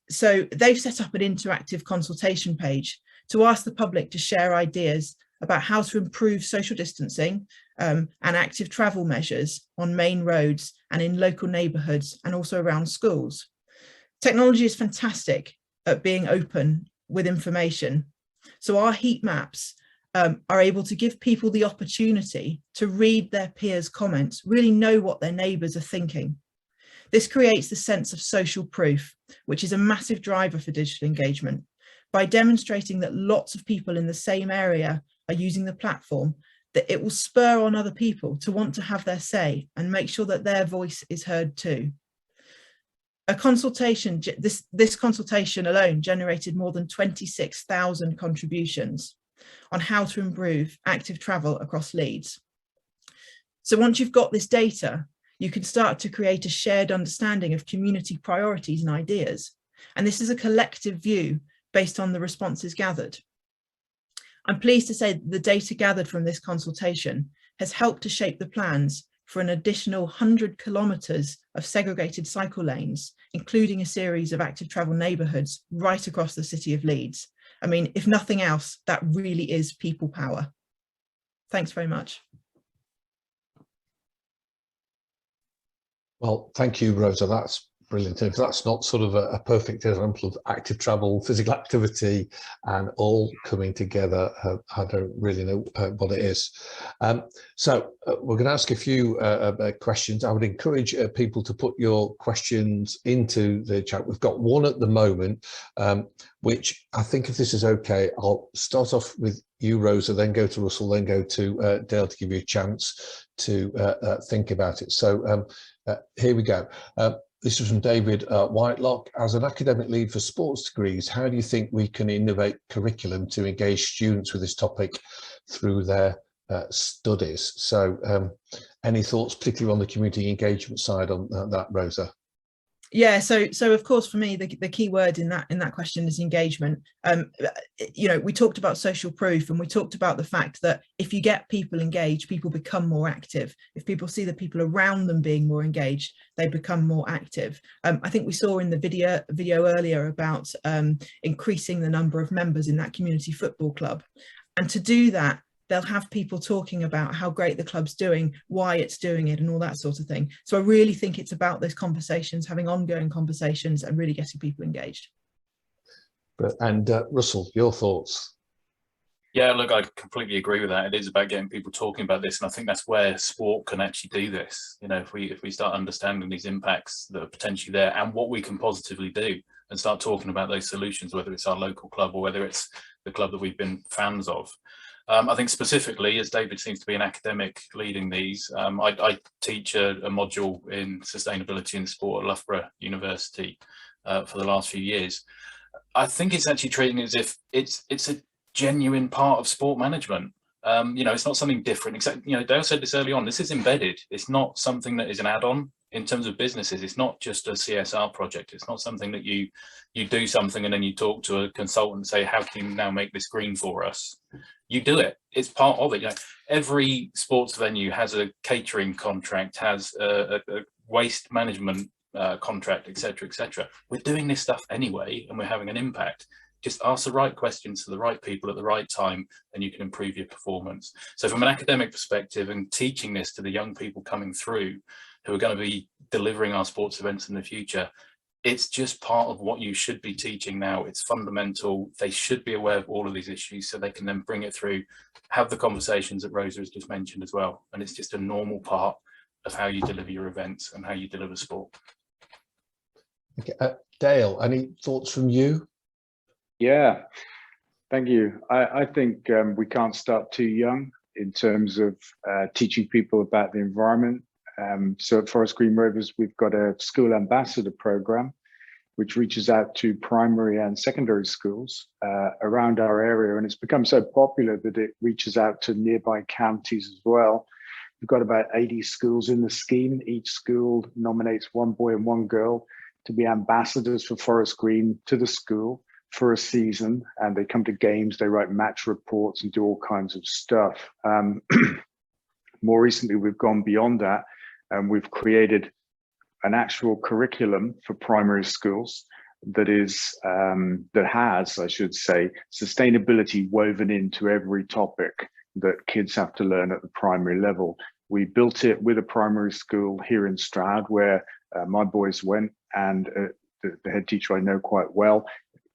So they've set up an interactive consultation page to ask the public to share ideas about how to improve social distancing and active travel measures on main roads and in local neighbourhoods and also around schools. Technology is fantastic at being open with information. So our heat maps are able to give people the opportunity to read their peers' comments, really know what their neighbours are thinking. This creates the sense of social proof, which is a massive driver for digital engagement. By demonstrating that lots of people in the same area are using the platform, that it will spur on other people to want to have their say and make sure that their voice is heard too. A consultation, this consultation alone generated more than 26,000 contributions on how to improve active travel across Leeds. So once you've got this data, you can start to create a shared understanding of community priorities and ideas. And this is a collective view based on the responses gathered. I'm pleased to say that the data gathered from this consultation has helped to shape the plans for an additional 100 kilometres of segregated cycle lanes, including a series of active travel neighbourhoods right across the city of Leeds. I mean, if nothing else, that really is people power. Thanks very much. Well, thank you, Rosa. That's brilliant. If that's not sort of a perfect example of active travel, physical activity, and all coming together, I don't really know what it is. So we're going to ask a few questions. I would encourage people to put your questions into the chat. We've got one at the moment, which I think, if this is okay, I'll start off with you, Rosa, then go to Russell, then go to Dale to give you a chance to think about it. So here we go. This is from David Whitelock. As an academic lead for sports degrees, how do you think we can innovate curriculum to engage students with this topic through their studies? So any thoughts, particularly on the community engagement side on that, Rosa? Yeah, so of course, for me, the key word in that question is engagement. You know, we talked about social proof, and we talked about the fact that if you get people engaged, people become more active. If people see the people around them being more engaged, they become more active. I think we saw in the video earlier about increasing the number of members in that community football club, and to do that, they'll have people talking about how great the club's doing, why it's doing it, and all that sort of thing. So I really think it's about those conversations, having ongoing conversations and really getting people engaged. And Russell, your thoughts? Yeah, look, I completely agree with that. It is about getting people talking about this, and I think that's where sport can actually do this. You know, if we start understanding these impacts that are potentially there and what we can positively do, and start talking about those solutions, whether it's our local club or whether it's the club that we've been fans of. I think specifically, as David seems to be an academic leading these, I teach a module in sustainability in sport at Loughborough University for the last few years. I think it's actually treating it as if it's a genuine part of sport management. You know, it's not something different, except, you know, Dale said this early on, this is embedded. It's not something that is an add-on in terms of businesses. It's not just a CSR project. It's not something that you do something and then you talk to a consultant and say, how can you now make this green for us? You do it. It's part of it. You know, every sports venue has a catering contract, has a waste management contract, etc., etc. We're doing this stuff anyway, and we're having an impact. Just ask the right questions to the right people at the right time, and you can improve your performance. So from an academic perspective and teaching this to the young people coming through, who are going to be delivering our sports events in the future. It's just part of what you should be teaching now. It's fundamental. They should be aware of all of these issues so they can then bring it through, have the conversations that Rosa has just mentioned as well. And it's just a normal part of how you deliver your events and how you deliver sport. Okay. Dale, any thoughts from you? Yeah, thank you. I think we can't start too young in terms of teaching people about the environment. So at Forest Green Rovers, we've got a school ambassador program, which reaches out to primary and secondary schools around our area. And it's become so popular that it reaches out to nearby counties as well. We've got about 80 schools in the scheme. Each school nominates one boy and one girl to be ambassadors for Forest Green to the school for a season. And they come to games, they write match reports and do all kinds of stuff. More recently, we've gone beyond that. And we've created an actual curriculum for primary schools that has, I should say, sustainability woven into every topic that kids have to learn at the primary level. We built it with a primary school here in Stroud, where my boys went, and the head teacher I know quite well,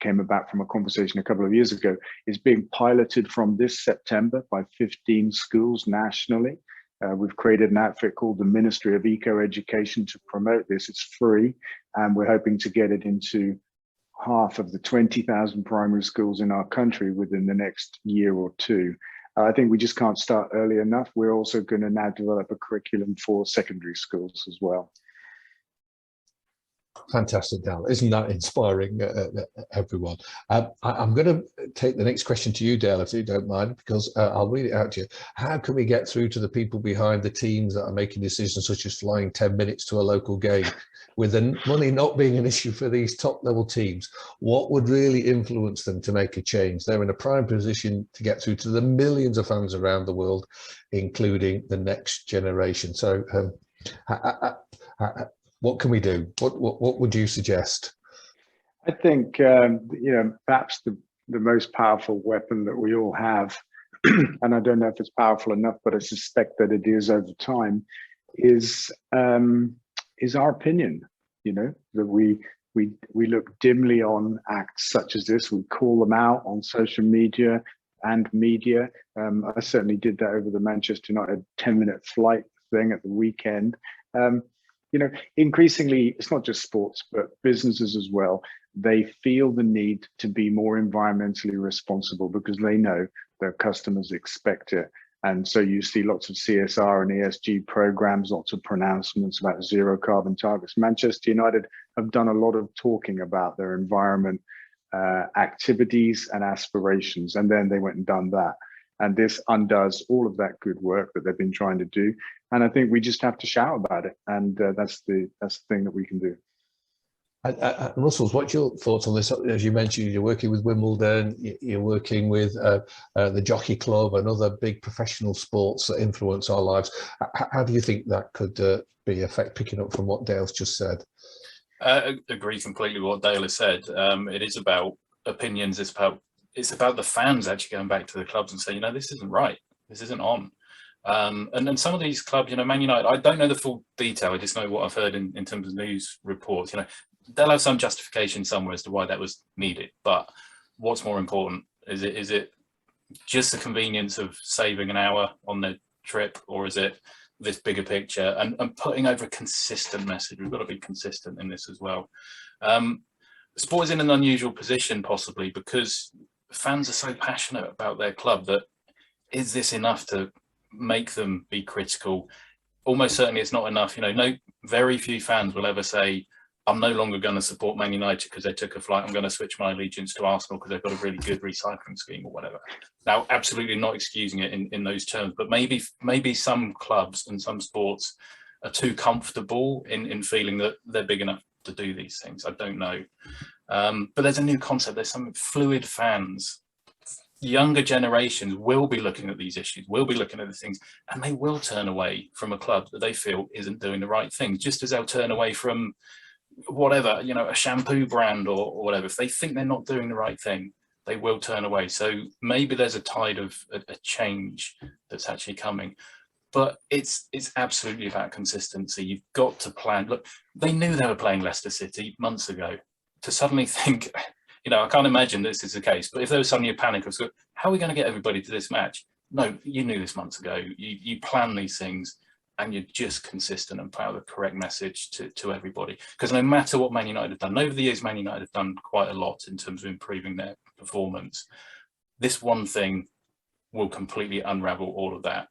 came about from a conversation a couple of years ago, is being piloted from this September by 15 schools nationally. We've created an outfit called the Ministry of Eco Education to promote this. It's free, and we're hoping to get it into half of the 20,000 primary schools in our country within the next year or two. I think we just can't start early enough. We're also going to now develop a curriculum for secondary schools as well. Fantastic, Dale. Isn't that inspiring, everyone? I'm going to take the next question to you, Dale, if you don't mind, because I'll read it out to you. How can we get through to the people behind the teams that are making decisions such as flying 10 minutes to a local game, with the money not being an issue for these top-level teams? What would really influence them to make a change? They're in a prime position to get through to the millions of fans around the world, including the next generation. So what can we do? What would you suggest? I think, perhaps the most powerful weapon that we all have, and I don't know if it's powerful enough, but I suspect that it is over time, is our opinion. That we look dimly on acts such as this. We call them out on social media and media. I certainly did that over the Manchester United 10-minute flight thing at the weekend. Increasingly, it's not just sports, but businesses as well. They feel the need to be more environmentally responsible because they know their customers expect it. And so you see lots of CSR and ESG programs, lots of pronouncements about zero carbon targets. Manchester United have done a lot of talking about their environment activities and aspirations, and then they went and done that. And this undoes all of that good work that they've been trying to do. And I think we just have to shout about it. And that's the thing that we can do. Russell, what's your thoughts on this? As you mentioned, you're working with Wimbledon, you're working with the Jockey Club and other big professional sports that influence our lives. How do you think that could be picking up from what Dale's just said? I agree completely with what Dale has said. It is about opinions. It's about the fans actually going back to the clubs and saying, this isn't right. This isn't on. And then some of these clubs, Man United, I don't know the full detail. I just know what I've heard in terms of news reports. They'll have some justification somewhere as to why that was needed. But what's more important? Is it just the convenience of saving an hour on their trip, or is it this bigger picture and putting over a consistent message? We've got to be consistent in this as well. Sport is in an unusual position, possibly because fans are so passionate about their club that is this enough to make them be critical? Almost certainly it's not enough. Very few fans will ever say, I'm no longer going to support Man United because they took a flight. I'm going to switch my allegiance to Arsenal because they've got a really good recycling scheme or whatever. Now, absolutely not excusing it in those terms, but maybe some clubs and some sports are too comfortable in feeling that they're big enough to do these things. I don't know. But there's a new concept. There's some fluid fans. Younger generations will be looking at these issues, will be looking at these things, and they will turn away from a club that they feel isn't doing the right thing, just as they'll turn away from whatever, a shampoo brand or whatever. If they think they're not doing the right thing, they will turn away. So maybe there's a tide of a change that's actually coming. but it's absolutely about consistency. You've got to plan. Look, they knew they were playing Leicester City months ago. To suddenly think, you know, I can't imagine this is the case, but if there was suddenly a panic of, how are we going to get everybody to this match? No, you knew this months ago. You plan these things, and you're just consistent and put out the correct message to everybody. Because no matter what Man United have done, over the years, Man United have done quite a lot in terms of improving their performance. This one thing will completely unravel all of that.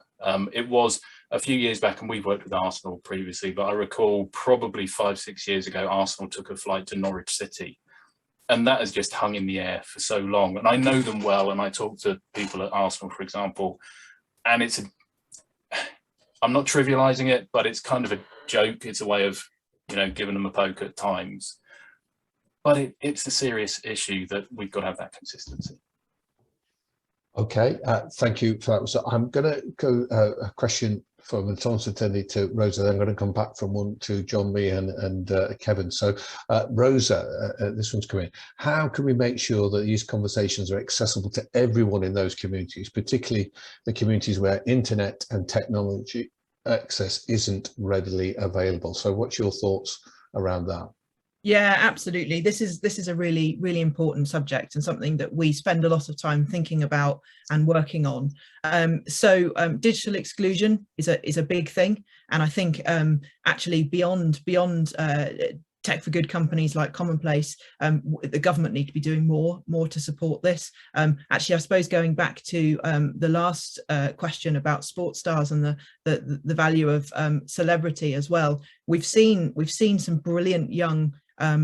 It was a few years back, and we've worked with Arsenal previously, but I recall probably 5-6 years ago, Arsenal took a flight to Norwich City. And that has just hung in the air for so long. And I know them well, and I talk to people at Arsenal, for example, and I'm not trivializing it, but it's kind of a joke. It's a way of, you know, giving them a poke at times. But it's a serious issue that we've got to have that consistency. Okay, thank you for that. So I'm going to go a question from the Thomas attendee to Rosa. Then I'm going to come back from one to John, me, and Kevin. So Rosa, this one's coming. How can we make sure that these conversations are accessible to everyone in those communities, particularly the communities where internet and technology access isn't readily available? So what's your thoughts around that? Yeah, absolutely. This is a really, really important subject, and something that we spend a lot of time thinking about and working on. Digital exclusion is a big thing, and I think actually beyond tech for good companies like Commonplace, the government need to be doing more to support this. Actually, I suppose going back to the last question about sports stars and the value of celebrity as well, we've seen some brilliant young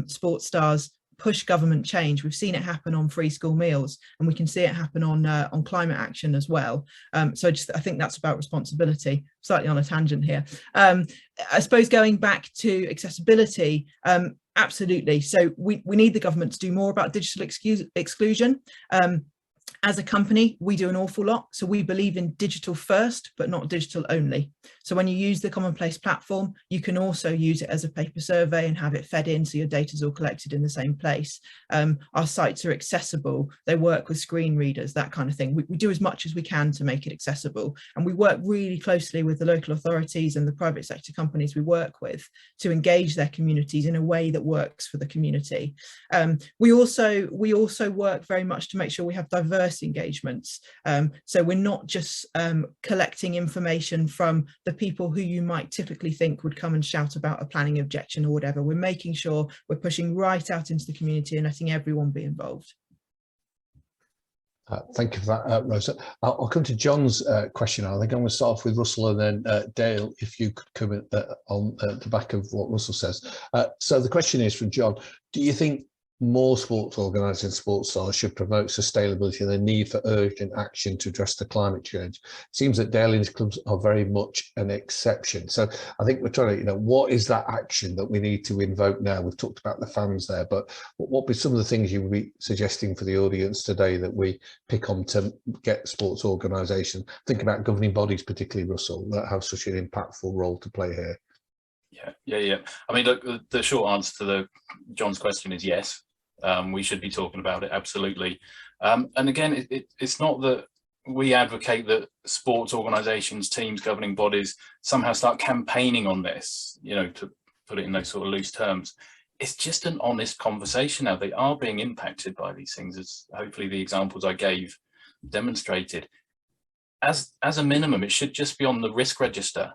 sports stars push government change. We've seen it happen on free school meals, and we can see it happen on climate action as well. I think that's about responsibility. Slightly on a tangent here. I suppose going back to accessibility, absolutely. So we need the government to do more about digital exclusion. As a company, we do an awful lot. So we believe in digital first, but not digital only. So when you use the Commonplace platform, you can also use it as a paper survey and have it fed in, so your data is all collected in the same place. Our sites are accessible. They work with screen readers, that kind of thing. We do as much as we can to make it accessible. And we work really closely with the local authorities and the private sector companies we work with to engage their communities in a way that works for the community. We also work very much to make sure we have diverse engagements. So we're not just collecting information from the people who you might typically think would come and shout about a planning objection or whatever. We're making sure we're pushing right out into the community and letting everyone be involved. Thank you for that, Rosa. I'll come to John's question. I think I'm going to start off with Russell, and then Dale, if you could come on the back of what Russell says. So the question is from John: do you think more sports organisers and sports stars should promote sustainability and the need for urgent action to address the climate change? It seems that Dale-In's clubs are very much an exception. So I think we're trying to, what is that action that we need to invoke now? We've talked about the fans there, but what would be some of the things you would be suggesting for the audience today that we pick on to get sports organisation? Think about governing bodies, particularly, Russell, that have such an impactful role to play here. Yeah. I mean, look, the short answer to John's question is yes. We should be talking about it, absolutely. And again, it's not that we advocate that sports organisations, teams, governing bodies somehow start campaigning on this, to put it in those sort of loose terms. It's just an honest conversation now. They are being impacted by these things, as hopefully the examples I gave demonstrated. As a minimum, it should just be on the risk register.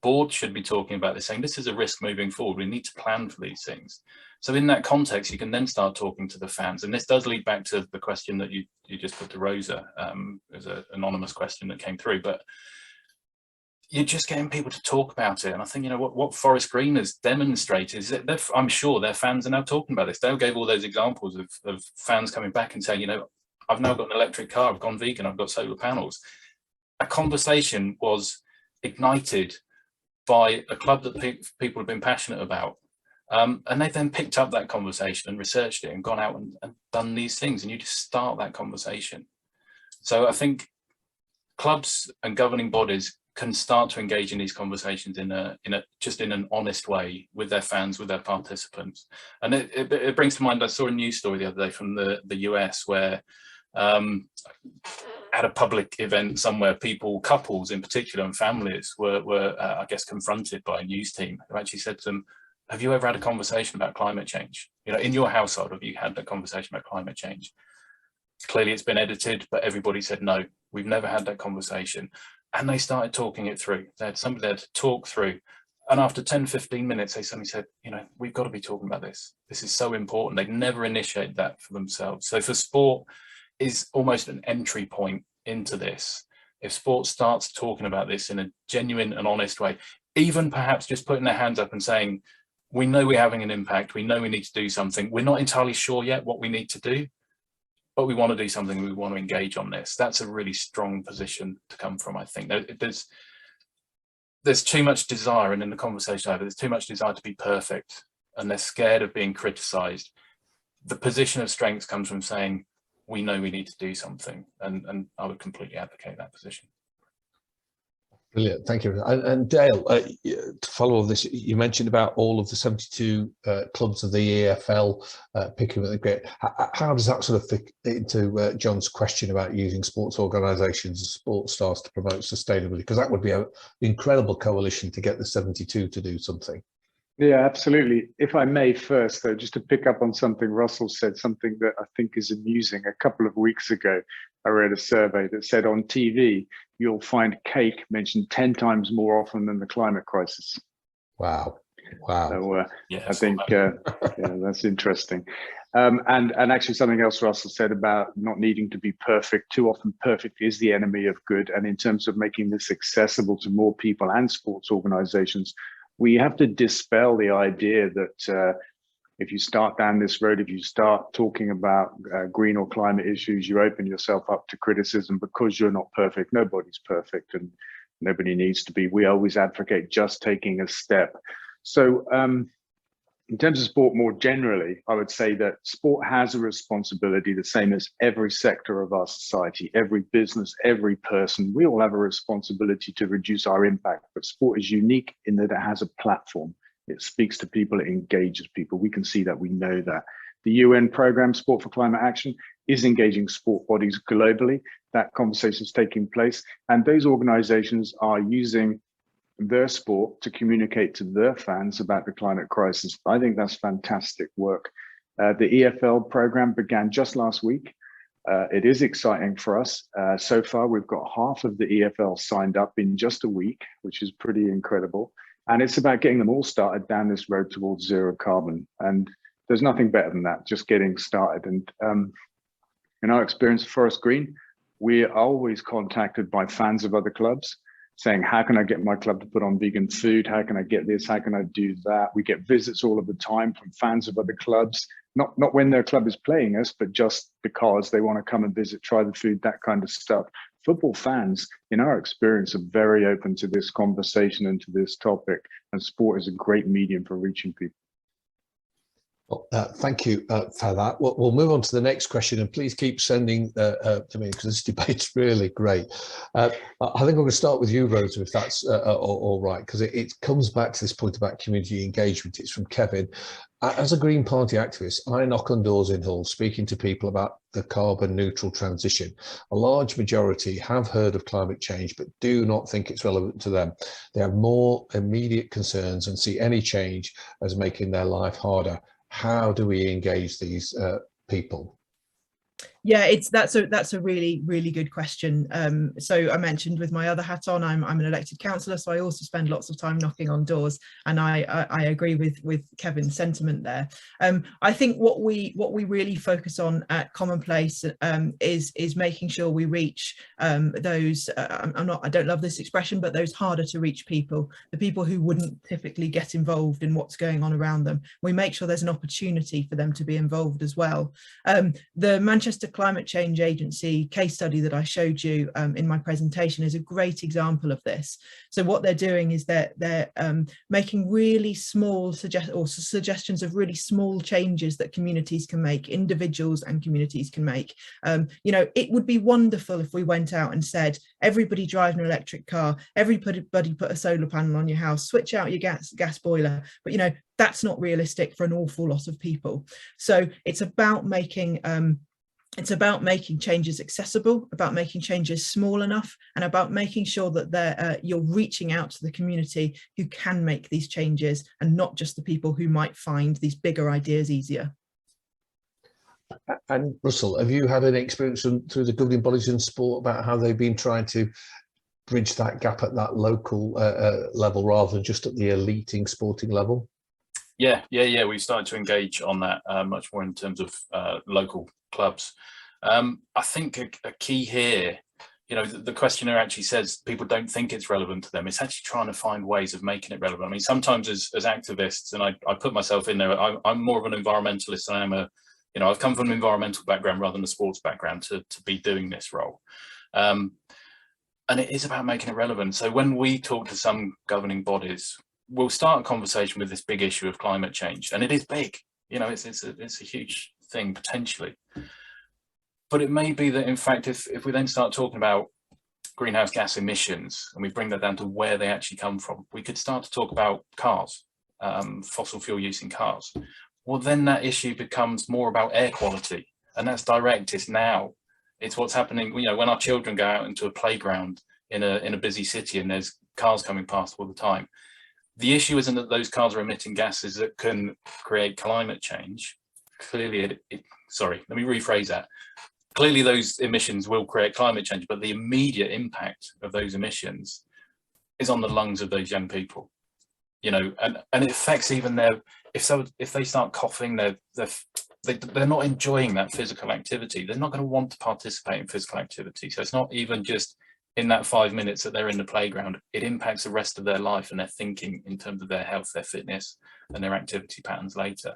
Board should be talking about this, saying this is a risk moving forward. We need to plan for these things. So in that context, you can then start talking to the fans. And this does lead back to the question that you just put to Rosa. There's an anonymous question that came through, but you're just getting people to talk about it. And I think, what Forest Green has demonstrated is that I'm sure their fans are now talking about this. Dale gave all those examples of fans coming back and saying, I've now got an electric car, I've gone vegan, I've got solar panels. A conversation was ignited by a club that people have been passionate about. And they've then picked up that conversation and researched it and gone out and done these things, and you just start that conversation. So I think clubs and governing bodies can start to engage in these conversations in an honest way with their fans, with their participants. And it brings to mind, I saw a news story the other day from the US where At a public event somewhere, couples in particular, and families were I guess, confronted by a news team who actually said to them, have you ever had a conversation about climate change? You know, in your household, have you had a conversation about climate change? Clearly it's been edited, but everybody said, no, we've never had that conversation. And they started talking it through. They had somebody there to talk through. And after 10, 15 minutes, they suddenly said, you know, we've got to be talking about this. This is so important. They'd never initiated that for themselves. So for sport is almost an entry point into this. If sport starts talking about this in a genuine and honest way, even perhaps just putting their hands up and saying, we know we're having an impact, we know we need to do something, we're not entirely sure yet what we need to do, but we want to do something, we want to engage on this. That's a really strong position to come from, I think. There's too much desire, and in the conversation over, there's too much desire to be perfect, and they're scared of being criticized. The position of strength comes from saying, we know we need to do something, and I would completely advocate that position. Brilliant, thank you. And Dale, to follow on this, you mentioned about all of the 72 clubs of the EFL picking up the great. How does that sort of fit into John's question about using sports organisations and sports stars to promote sustainability? Because that would be an incredible coalition to get the 72 to do something. Yeah, absolutely. If I may first, though, just to pick up on something Russell said, something that I think is amusing. A couple of weeks ago, I read a survey that said on TV, you'll find cake mentioned 10 times more often than the climate crisis. Wow. Wow. So yes, I think yeah, that's interesting. And actually something else Russell said about not needing to be perfect. Too often perfect is the enemy of good. And in terms of making this accessible to more people and sports organizations, we have to dispel the idea that if you start down this road, if you start talking about green or climate issues, you open yourself up to criticism because you're not perfect. Nobody's perfect and nobody needs to be. We always advocate just taking a step. So in terms of sport more generally, I would say that sport has a responsibility, the same as every sector of our society, every business, every person. We all have a responsibility to reduce our impact, but sport is unique in that it has a platform. It speaks to people, it engages people. We can see that, we know that. The UN program, Sport for Climate Action, is engaging sport bodies globally. That conversation is taking place, and those organizations are using their sport to communicate to their fans about the climate crisis. I think that's fantastic work. The EFL program began just last week. It is exciting for us. So far, we've got half of the EFL signed up in just a week, which is pretty incredible. And it's about getting them all started down this road towards zero carbon. And there's nothing better than that, just getting started. And in our experience at Forest Green, we are always contacted by fans of other clubs saying, how can I get my club to put on vegan food? How can I get this? How can I do that? We get visits all of the time from fans of other clubs, not when their club is playing us, but just because they want to come and visit, try the food, that kind of stuff. Football fans, in our experience, are very open to this conversation and to this topic, and sport is a great medium for reaching people. Well, thank you for that. We'll move on to the next question, and please keep sending to me because this debate's really great. I think I'm going to start with you, Rosa, if that's all right, because it comes back to this point about community engagement. It's from Kevin. As a Green Party activist, I knock on doors in Hull speaking to people about the carbon neutral transition. A large majority have heard of climate change, but do not think it's relevant to them. They have more immediate concerns and see any change as making their life harder. How do we engage these people? Yeah, that's a really good question. So I mentioned with my other hat on, I'm an elected councillor, so I also spend lots of time knocking on doors, and I agree with Kevin's sentiment there. I think what we really focus on at Commonplace is making sure we reach those. I don't love this expression, but those harder to reach people, the people who wouldn't typically get involved in what's going on around them. We make sure there's an opportunity for them to be involved as well. The Manchester Climate Change Agency case study that I showed you in my presentation is a great example of this. So what they're doing is they're making really small suggestions of really small changes that communities can make, individuals and communities can make. You know, it would be wonderful if we went out and said, everybody drive an electric car, everybody put a solar panel on your house, switch out your gas boiler. But, you know, that's not realistic for an awful lot of people. So it's about making It's about making changes accessible, about making changes small enough, and about making sure that you're reaching out to the community who can make these changes, and not just the people who might find these bigger ideas easier. And Russell, have you had any experience through the governing bodies in sport about how they've been trying to bridge that gap at that local level rather than just at the elite sporting level? Yeah. We've started to engage on that much more in terms of local clubs. I think a key here, the questionnaire actually says people don't think it's relevant to them. It's actually trying to find ways of making it relevant. I mean, sometimes as activists, and I put myself in there, I'm more of an environmentalist than I am I've come from an environmental background rather than a sports background to be doing this role. And it is about making it relevant. So when we talk to some governing bodies, we'll start a conversation with this big issue of climate change, and it is big. It's a huge thing potentially. But it may be that, in fact, if we then start talking about greenhouse gas emissions and we bring that down to where they actually come from, we could start to talk about cars, fossil fuel use in cars. Well, then that issue becomes more about air quality, and that's direct. It's now. It's what's happening. When our children go out into a playground in a busy city and there's cars coming past all the time. The issue isn't that those cars are emitting gases that can create climate change. Clearly, sorry, let me rephrase that. Clearly, those emissions will create climate change, but the immediate impact of those emissions is on the lungs of those young people. And it affects even if they start coughing, they're not enjoying that physical activity. They're not going to want to participate in physical activity. So it's not even just in that 5 minutes that they're in the playground. It impacts the rest of their life and their thinking in terms of their health, their fitness, and their activity patterns later.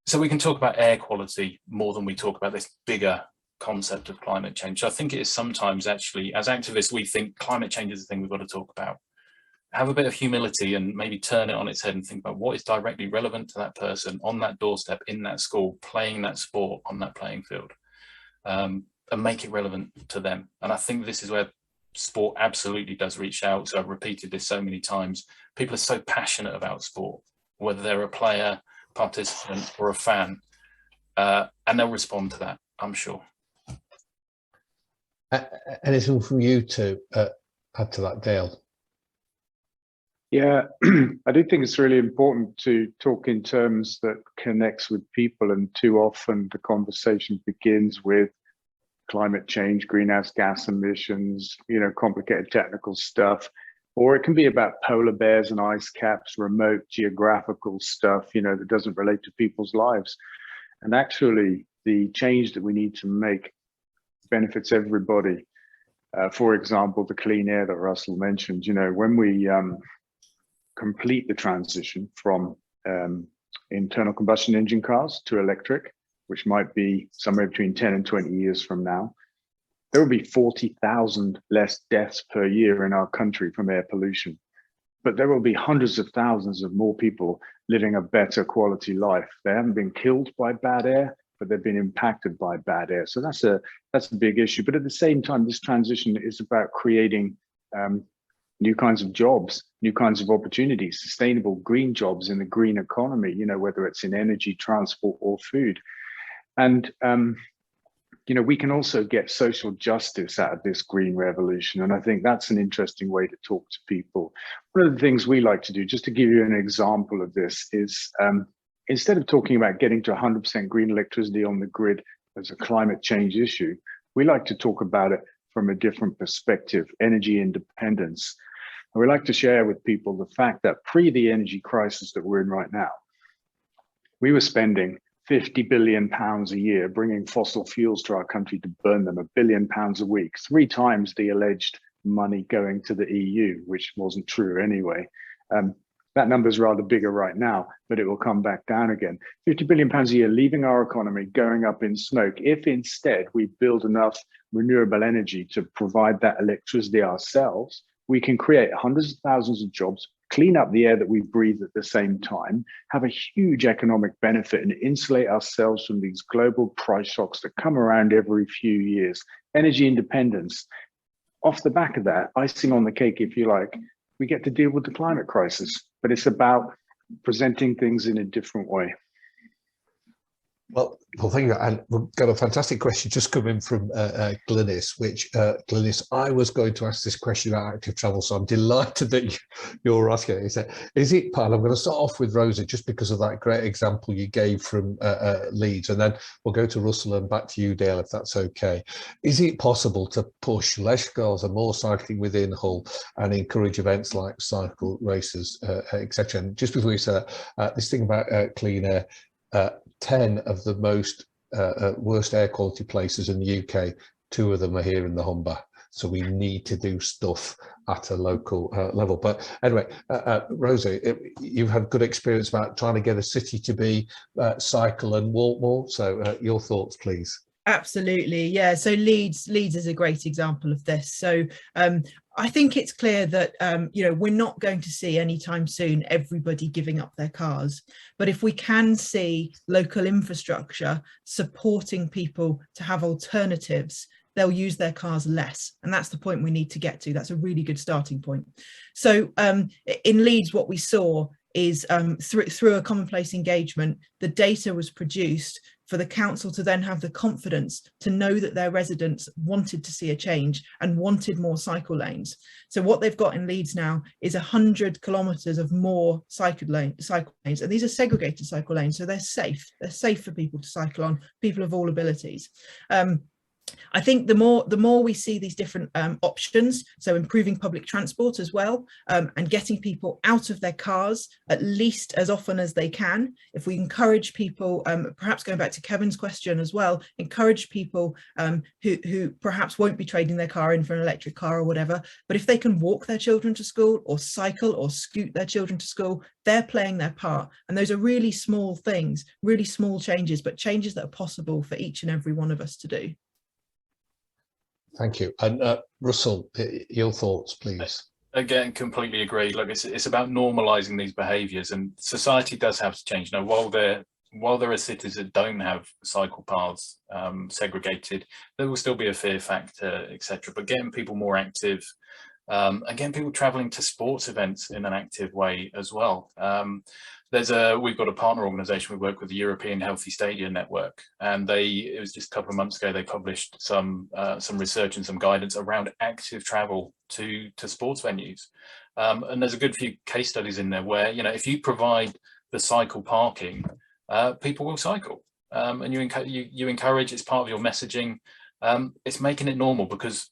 So we can talk about air quality more than we talk about this bigger concept of climate change. So I think it is sometimes, actually, as activists, we think climate change is the thing we've got to talk about. Have a bit of humility and maybe turn it on its head and think about what is directly relevant to that person on that doorstep, in that school, playing that sport on that playing field, and make it relevant to them. And I think this is where sport absolutely does reach out. So I've repeated this so many times. People are so passionate about sport, whether they're a player, participant, or a fan, and they'll respond to that, I'm sure. Anything from you to add to that, Dale? Yeah, I do think it's really important to talk in terms that connects with people, and too often the conversation begins with climate change, greenhouse gas emissions, complicated technical stuff, or it can be about polar bears and ice caps, remote geographical stuff, that doesn't relate to people's lives. And actually, the change that we need to make benefits everybody. For example, the clean air that Russell mentioned, when we complete the transition from internal combustion engine cars to electric, which might be somewhere between 10 and 20 years from now, there will be 40,000 less deaths per year in our country from air pollution. But there will be hundreds of thousands of more people living a better quality life. They haven't been killed by bad air, but they've been impacted by bad air. So that's a big issue. But at the same time, this transition is about creating new kinds of jobs, new kinds of opportunities, sustainable green jobs in the green economy, whether it's in energy, transport, or food. And, we can also get social justice out of this green revolution. And I think that's an interesting way to talk to people. One of the things we like to do, just to give you an example of this, is instead of talking about getting to 100% green electricity on the grid as a climate change issue, we like to talk about it from a different perspective, energy independence. And we like to share with people the fact that pre the energy crisis that we're in right now, we were spending £50 billion a year bringing fossil fuels to our country to burn them, £1 billion a week, 3 times the alleged money going to the EU, which wasn't true anyway. That number is rather bigger right now, but it will come back down again. £50 billion a year leaving our economy, going up in smoke. If instead we build enough renewable energy to provide that electricity ourselves, we can create hundreds of thousands of jobs, clean up the air that we breathe at the same time, have a huge economic benefit, and insulate ourselves from these global price shocks that come around every few years. Energy independence. Off the back of that, icing on the cake, if you like, we get to deal with the climate crisis, but it's about presenting things in a different way. Well, thank you. And we've got a fantastic question just coming from Glynis, which Glynis, I was going to ask this question about active travel, so I'm delighted that you're asking it. Is it, Pal, I'm going to start off with Rosa just because of that great example you gave from Leeds, and then we'll go to Russell and back to you, Dale, if that's okay. Is it possible to push less cars and more cycling within Hull and encourage events like cycle races, etc.? And just before you say that, this thing about clean air, 10 of the most worst air quality places in the UK, 2 of them are here in the Humber. So we need to do stuff at a local level. But anyway, Rosie, you've had good experience about trying to get a city to be cycle and walk more. So your thoughts, please. Absolutely, yeah. So Leeds is a great example of this. So I think it's clear that we're not going to see anytime soon everybody giving up their cars, but if we can see local infrastructure supporting people to have alternatives, they'll use their cars less, and that's the point we need to get to. That's a really good starting point. So in Leeds, what we saw is through a commonplace engagement, the data was produced for the council to then have the confidence to know that their residents wanted to see a change and wanted more cycle lanes. So what they've got in Leeds now is 100 kilometres of more cycle lanes, and these are segregated cycle lanes, so they're safe for people to cycle on, people of all abilities. I think the more we see these different options, so improving public transport as well, and getting people out of their cars at least as often as they can. If we encourage people, perhaps going back to Kevin's question as well, encourage people who perhaps won't be trading their car in for an electric car or whatever, but if they can walk their children to school or cycle or scoot their children to school, they're playing their part. And those are really small things, really small changes, but changes that are possible for each and every one of us to do. Thank you. And Russell, your thoughts, please. Again, completely agree. Look, it's about normalising these behaviours, and society does have to change. Now, while there are cities that don't have cycle paths segregated, there will still be a fear factor, etc. But getting people more active, again, people travelling to sports events in an active way as well. We've got a partner organisation. We work with the European Healthy Stadia Network, and it was just a couple of months ago, they published some research and some guidance around active travel to sports venues. And there's a good few case studies in there where, if you provide the cycle parking, people will cycle, and you encourage, it's part of your messaging. It's making it normal, because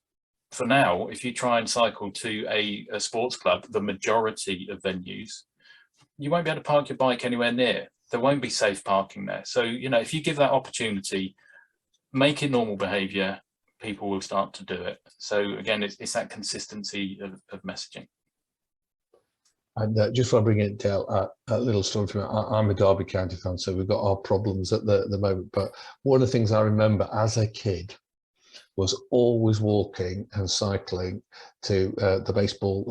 for now, if you try and cycle to a sports club, the majority of venues, you won't be able to park your bike anywhere near. There won't be safe parking there. So, if you give that opportunity, make it normal behaviour, people will start to do it. So again, it's that consistency of messaging. And just before I bring it, Dale, a little story from me. I'm a Derby County fan, so we've got our problems at the moment. But one of the things I remember as a kid was always walking and cycling to the baseball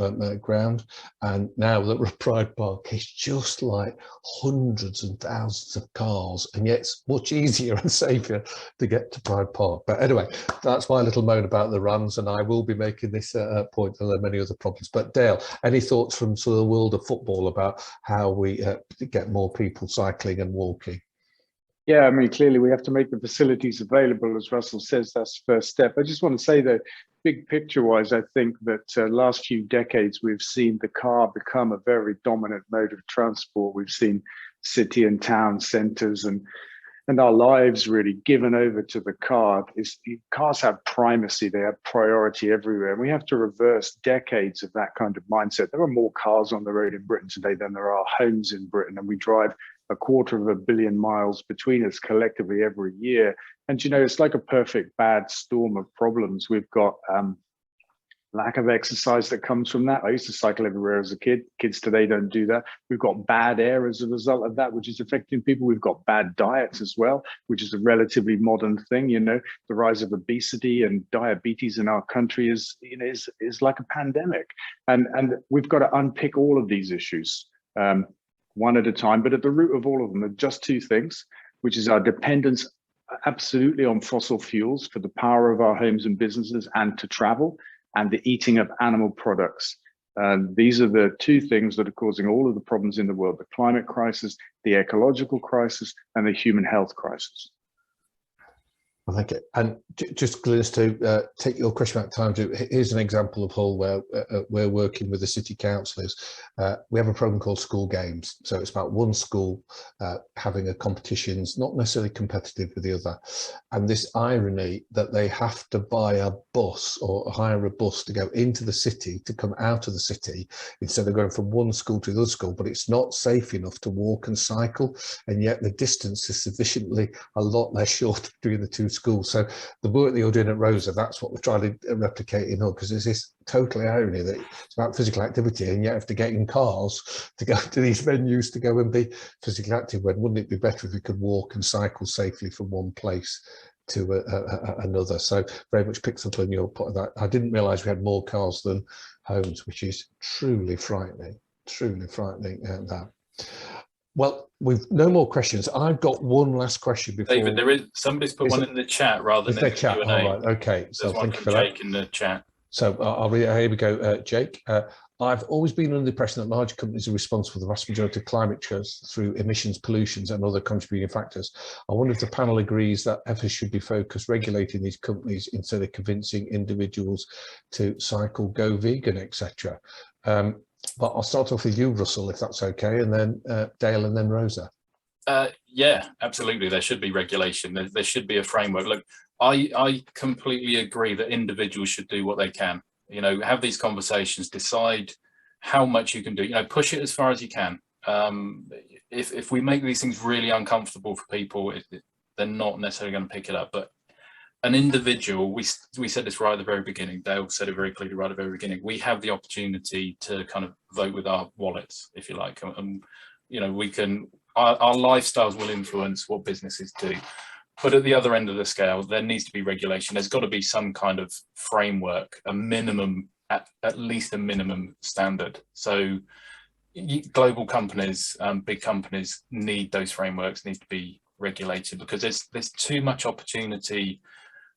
ground. And now that we're at Pride Park, it's just like hundreds and thousands of cars, and yet it's much easier and safer to get to Pride Park. But anyway, that's my little moan about the runs, and I will be making this point, and there are many other problems. But Dale, any thoughts from sort of the world of football about how we get more people cycling and walking? Yeah, I mean, clearly we have to make the facilities available, as Russell says. That's the first step. I just want to say that big picture wise, I think that last few decades, we've seen the car become a very dominant mode of transport. We've seen city and town centers and our lives really given over to the car. Cars have primacy, they have priority everywhere. And we have to reverse decades of that kind of mindset. There are more cars on the road in Britain today than there are homes in Britain, and we drive 250 million miles between us collectively every year. And it's like a perfect bad storm of problems. We've got lack of exercise that comes from that. I used to cycle everywhere as a kid. Kids today don't do that. We've got bad air as a result of that, which is affecting people. We've got bad diets as well, which is a relatively modern thing. The rise of obesity and diabetes in our country is like a pandemic. And we've got to unpick all of these issues one at a time. But at the root of all of them are just 2 things, which is our dependence absolutely on fossil fuels for the power of our homes and businesses and to travel, and the eating of animal products. These are the two things that are causing all of the problems in the world: the climate crisis, the ecological crisis, and the human health crisis. I think it, and just Glynis, to take your question about time, here's an example of Hull where we're working with the city councillors. We have a programme called School Games, so it's about one school having a competitions, not necessarily competitive with the other, and this irony that they have to buy a bus or hire a bus to go into the city to come out of the city instead of going from one school to the other school, but it's not safe enough to walk and cycle, and yet the distance is sufficiently a lot less short between the two schools. So the work that you're doing at Rosa, that's what we're trying to replicate in Hull, because there's this totally irony that it's about physical activity and you have to get in cars to go to these venues to go and be physically active, when wouldn't it be better if we could walk and cycle safely from one place to another? So very much picks up on your point of that. I didn't realise we had more cars than homes, which is truly frightening that. Well, we've no more questions. I've got one last question before. David, there is somebody's put one in the chat rather than in the chat. Q&A. All right, okay. So thank you for Jake that. in the chat. So I'll read it. Here we go, Jake. I've always been under the impression that large companies are responsible for the vast majority of climate change through emissions, pollutions, and other contributing factors. I wonder if the panel agrees that efforts should be focused regulating these companies instead of convincing individuals to cycle, go vegan, etc. But I'll start off with you, Russell, if that's okay, and then Dale, and then Rosa. Yeah, absolutely. There should be regulation. There should be a framework. Look, I completely agree that individuals should do what they can. You know, have these conversations, decide how much you can do. You know, push it as far as you can. If we make these things really uncomfortable for people, they're not necessarily going to pick it up. But an individual, we said this right at the very beginning, Dale said it very clearly right at the very beginning, we have the opportunity to kind of vote with our wallets, if you like. And you know, we can, our lifestyles will influence what businesses do. But at the other end of the scale, there needs to be regulation. There's got to be some kind of framework, a minimum, at least a minimum standard. So global companies, big companies need those frameworks, need to be regulated, because there's too much opportunity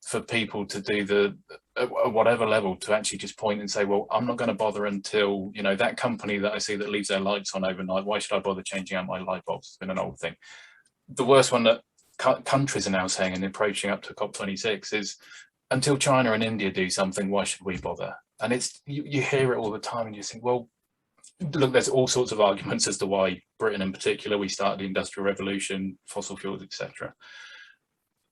for people to do at whatever level, to actually just point and say, well, I'm not going to bother until, you know, that company that I see that leaves their lights on overnight, why should I bother changing out my light bulbs? It's been an old thing. The worst one that countries are now saying, and approaching up to COP26, is until China and India do something, why should we bother? And it's, you hear it all the time and you think, well, look, there's all sorts of arguments as to why Britain in particular, we started the Industrial Revolution, fossil fuels, etc.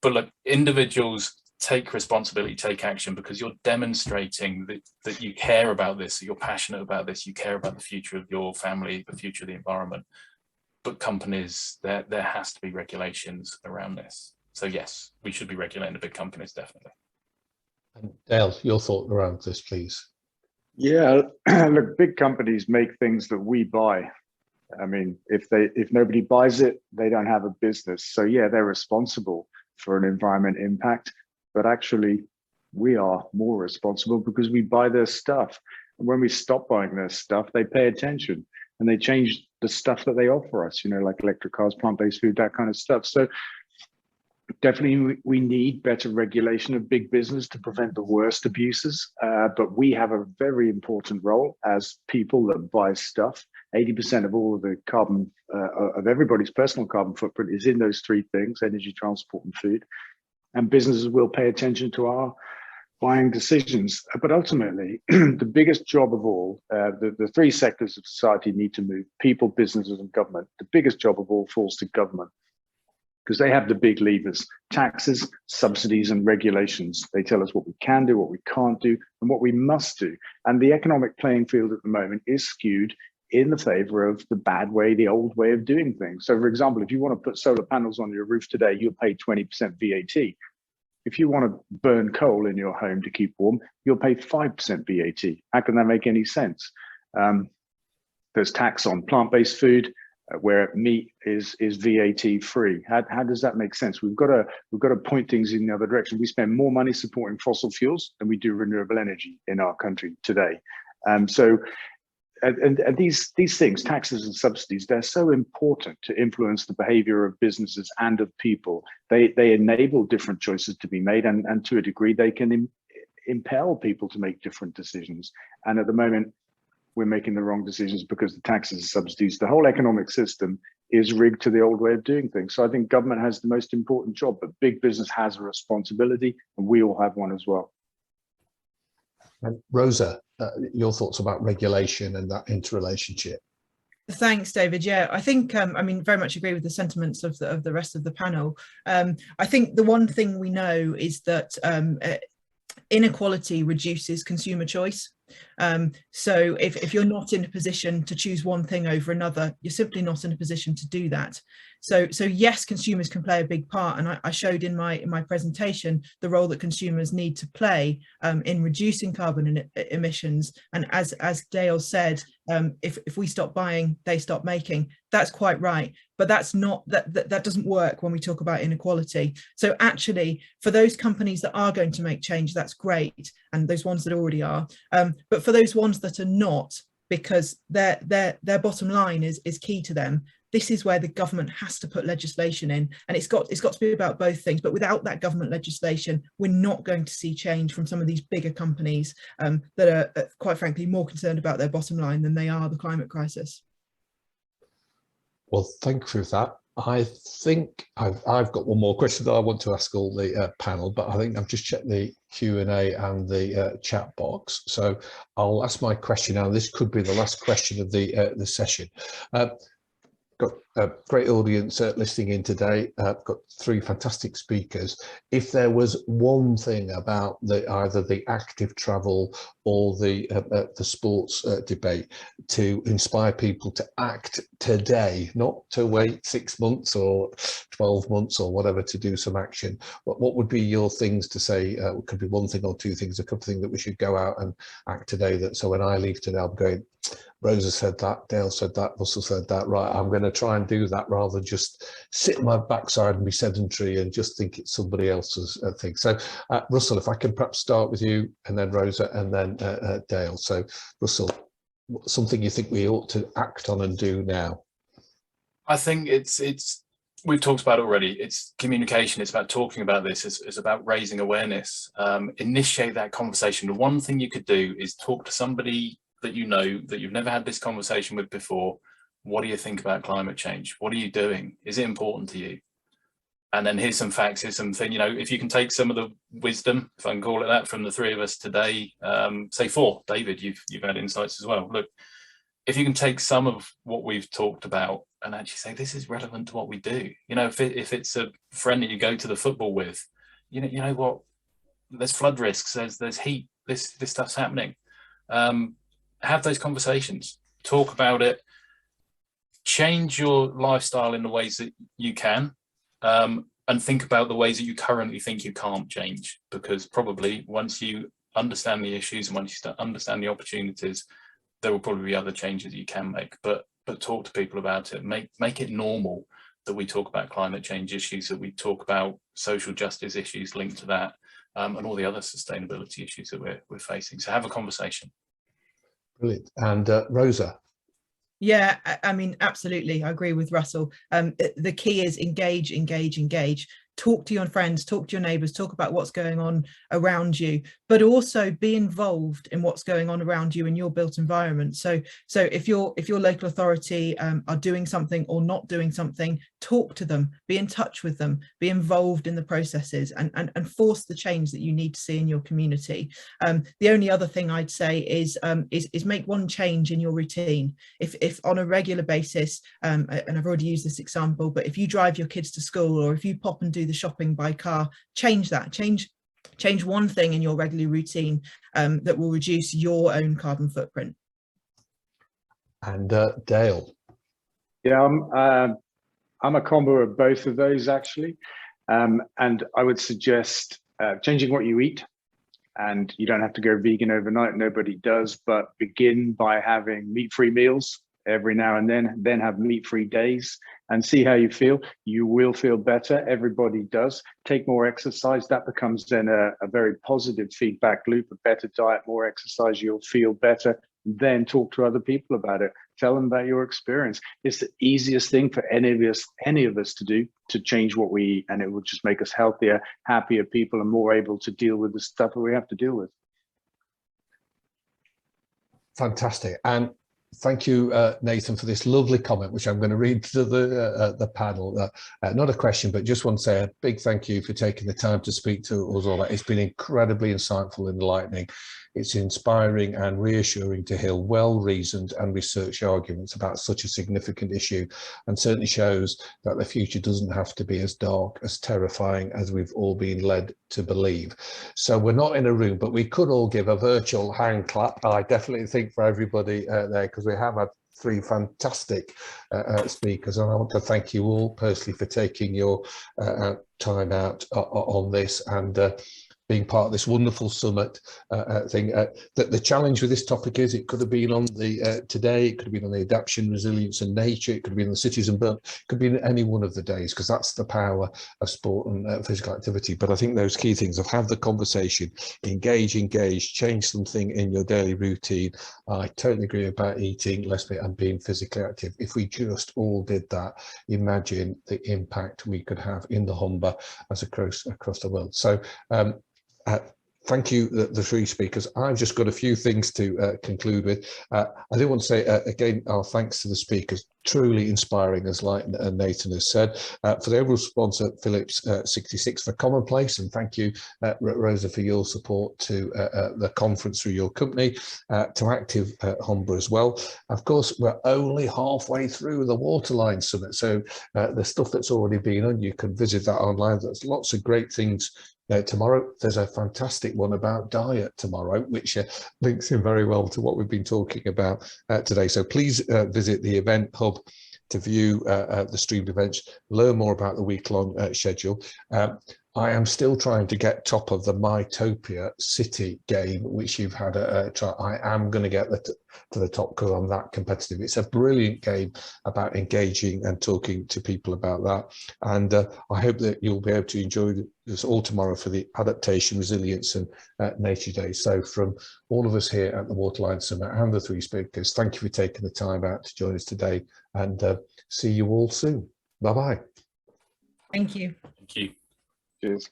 But look, individuals take responsibility, take action, because you're demonstrating that you care about this, that you're passionate about this, you care about the future of your family, the future of the environment. But companies, there has to be regulations around this. So yes, we should be regulating the big companies, definitely. And Dale, your thought around this, please. Yeah, look, big companies make things that we buy. I mean, if nobody buys it, they don't have a business. So yeah, they're responsible for an environment impact, but actually we are more responsible because we buy their stuff. And when we stop buying their stuff, they pay attention and they change the stuff that they offer us, you know, like electric cars, plant-based food, that kind of stuff. So definitely we need better regulation of big business to prevent the worst abuses. But we have a very important role as people that buy stuff. 80% of all of the carbon, of everybody's personal carbon footprint is in those three things: energy, transport, and food. And businesses will pay attention to our buying decisions. But ultimately, the biggest job of all, the three sectors of society need to move: people, businesses, and government. The biggest job of all falls to government, because they have the big levers: taxes, subsidies, and regulations. They tell us what we can do, what we can't do, and what we must do. And the economic playing field at the moment is skewed in the favor of the bad way, the old way of doing things. So for example, if you want to put solar panels on your roof today, you'll pay 20% VAT. If you want to burn coal in your home to keep warm, you'll pay 5% VAT. How can that make any sense? There's tax on plant-based food, where meat is VAT free. How does that make sense? We've got to point things in the other direction. We spend more money supporting fossil fuels than we do renewable energy in our country today. And these things, taxes and subsidies, they're so important to influence the behavior of businesses and of people. They enable different choices to be made, and to a degree, they can impel people to make different decisions. And at the moment, we're making the wrong decisions because the taxes and subsidies, the whole economic system is rigged to the old way of doing things. So I think government has the most important job, but big business has a responsibility, and we all have one as well. And Rosa, your thoughts about regulation and that interrelationship? Thanks, David. Yeah, I think I mean, very much agree with the sentiments of the rest of the panel. I think the one thing we know is that inequality reduces consumer choice. So if you're not in a position to choose one thing over another, you're simply not in a position to do that. So yes, consumers can play a big part, and I showed in my presentation the role that consumers need to play in reducing carbon emissions. And as Dale said, if we stop buying, they stop making. That's quite right, but that's not that doesn't work when we talk about inequality. So actually, for those companies that are going to make change, that's great, and those ones that already are. But for those ones that are not, because their bottom line is key to them, this is where the government has to put legislation in, and it's got to be about both things. But without that government legislation, we're not going to see change from some of these bigger companies that are, quite frankly, more concerned about their bottom line than they are the climate crisis. Well, thank you for that. I think I've got one more question that I want to ask all the panel, but I think I've just checked the Q&A and the chat box. So I'll ask my question now. This could be the last question of the session. Got a great audience listening in today. Got three fantastic speakers. If there was one thing about either the active travel or the sports debate to inspire people to act today, not to wait 6 months or 12 months or whatever to do some action, what would be your things to say? It could be one thing or two things, a couple of things that we should go out and act today. That so when I leave today, I'm going, Rosa said that, Dale said that, Russell said that, right, I'm going to try and do that rather than just sit on my backside and be sedentary and just think it's somebody else's thing. So Russell, if I can perhaps start with you and then Rosa and then Dale. So Russell, something you think we ought to act on and do now? I think it's we've talked about it already. It's communication. It's about talking about this. It's about raising awareness. Initiate that conversation. The one thing you could do is talk to somebody that you know that you've never had this conversation with before. What do you think about climate change? What are you doing? Is it important to you? And then here's some facts, here's something, you know, if you can take some of the wisdom, if I can call it that, from the three of us today, say four, David, you've had insights as well. Look, if you can take some of what we've talked about and actually say, this is relevant to what we do. You know, if it's a friend that you go to the football with, you know what, there's flood risks, there's heat, this stuff's happening. Have those conversations, talk about it, change your lifestyle in the ways that you can, and think about the ways that you currently think you can't change, because probably once you understand the issues and once you understand the opportunities, there will probably be other changes you can make. But talk to people about it, make it normal that we talk about climate change issues, that we talk about social justice issues linked to that, and all the other sustainability issues that we're facing. So have a conversation. Brilliant. And Rosa? Yeah, I mean, absolutely. I agree with Russell. The key is engage, engage, engage. Talk to your friends, talk to your neighbours, talk about what's going on around you, but also be involved in what's going on around you in your built environment. So if your local authority are doing something or not doing something, talk to them, be in touch with them, be involved in the processes, and force the change that you need to see in your community. The only other thing I'd say is make one change in your routine. If on a regular basis, and I've already used this example, but if you drive your kids to school or if you pop and do the shopping by car, change that. Change one thing in your regular routine that will reduce your own carbon footprint. And Dale? Yeah, I'm a combo of both of those actually, and I would suggest changing what you eat. And you don't have to go vegan overnight, nobody does, but begin by having meat-free meals every now and then have meat-free days and see how you feel. You will feel better, everybody does. Take more exercise, that becomes then a very positive feedback loop. A better diet, more exercise, you'll feel better. Then talk to other people about it. Tell them about your experience. It's the easiest thing for any of us to do, to change what we eat, and it will just make us healthier, happier people and more able to deal with the stuff that we have to deal with. Fantastic. And thank you, Nathan, for this lovely comment, which I'm going to read to the panel. Not a question, but just want to say a big thank you for taking the time to speak to us all. It's been incredibly insightful and enlightening. It's inspiring and reassuring to hear well-reasoned and researched arguments about such a significant issue, and certainly shows that the future doesn't have to be as dark, as terrifying as we've all been led to believe. So we're not in a room, but we could all give a virtual hand clap. I definitely think for everybody there, because we have had 3 fantastic speakers, and I want to thank you all personally for taking your time out on this and being part of this wonderful summit thing. That the challenge with this topic is it could have been on the today, it could have been on the adaptation, resilience and nature, it could have been on the cities and burn, it could be in any one of the days, because that's the power of sport and physical activity. But I think those key things of have the conversation, engage, change something in your daily routine. I totally agree about eating less meat and being physically active. If we just all did that, imagine the impact we could have in the Humber as across the world. So thank you, the 3 speakers. I've just got a few things to conclude with. I do want to say again, our thanks to the speakers, truly inspiring, as like Nathan has said. For the overall sponsor, Phillips 66 for Commonplace, and thank you, Rosa, for your support to the conference through your company, to Active Humber as well. Of course, we're only halfway through the Waterline Summit, so the stuff that's already been on, you can visit that online. There's lots of great things. Tomorrow there's a fantastic one about diet tomorrow, which links in very well to what we've been talking about today. So please visit the event hub to view the streamed events, learn more about the week-long schedule. I am still trying to get top of the Mytopia City game, which you've had a try. I am going to get to the top because I'm that competitive. It's a brilliant game about engaging and talking to people about that. And I hope that you'll be able to enjoy this all tomorrow for the Adaptation, Resilience and Nature Day. So from all of us here at the Waterline Summit and the 3 speakers, thank you for taking the time out to join us today, and see you all soon. Bye-bye. Thank you. Thank you. Cheers.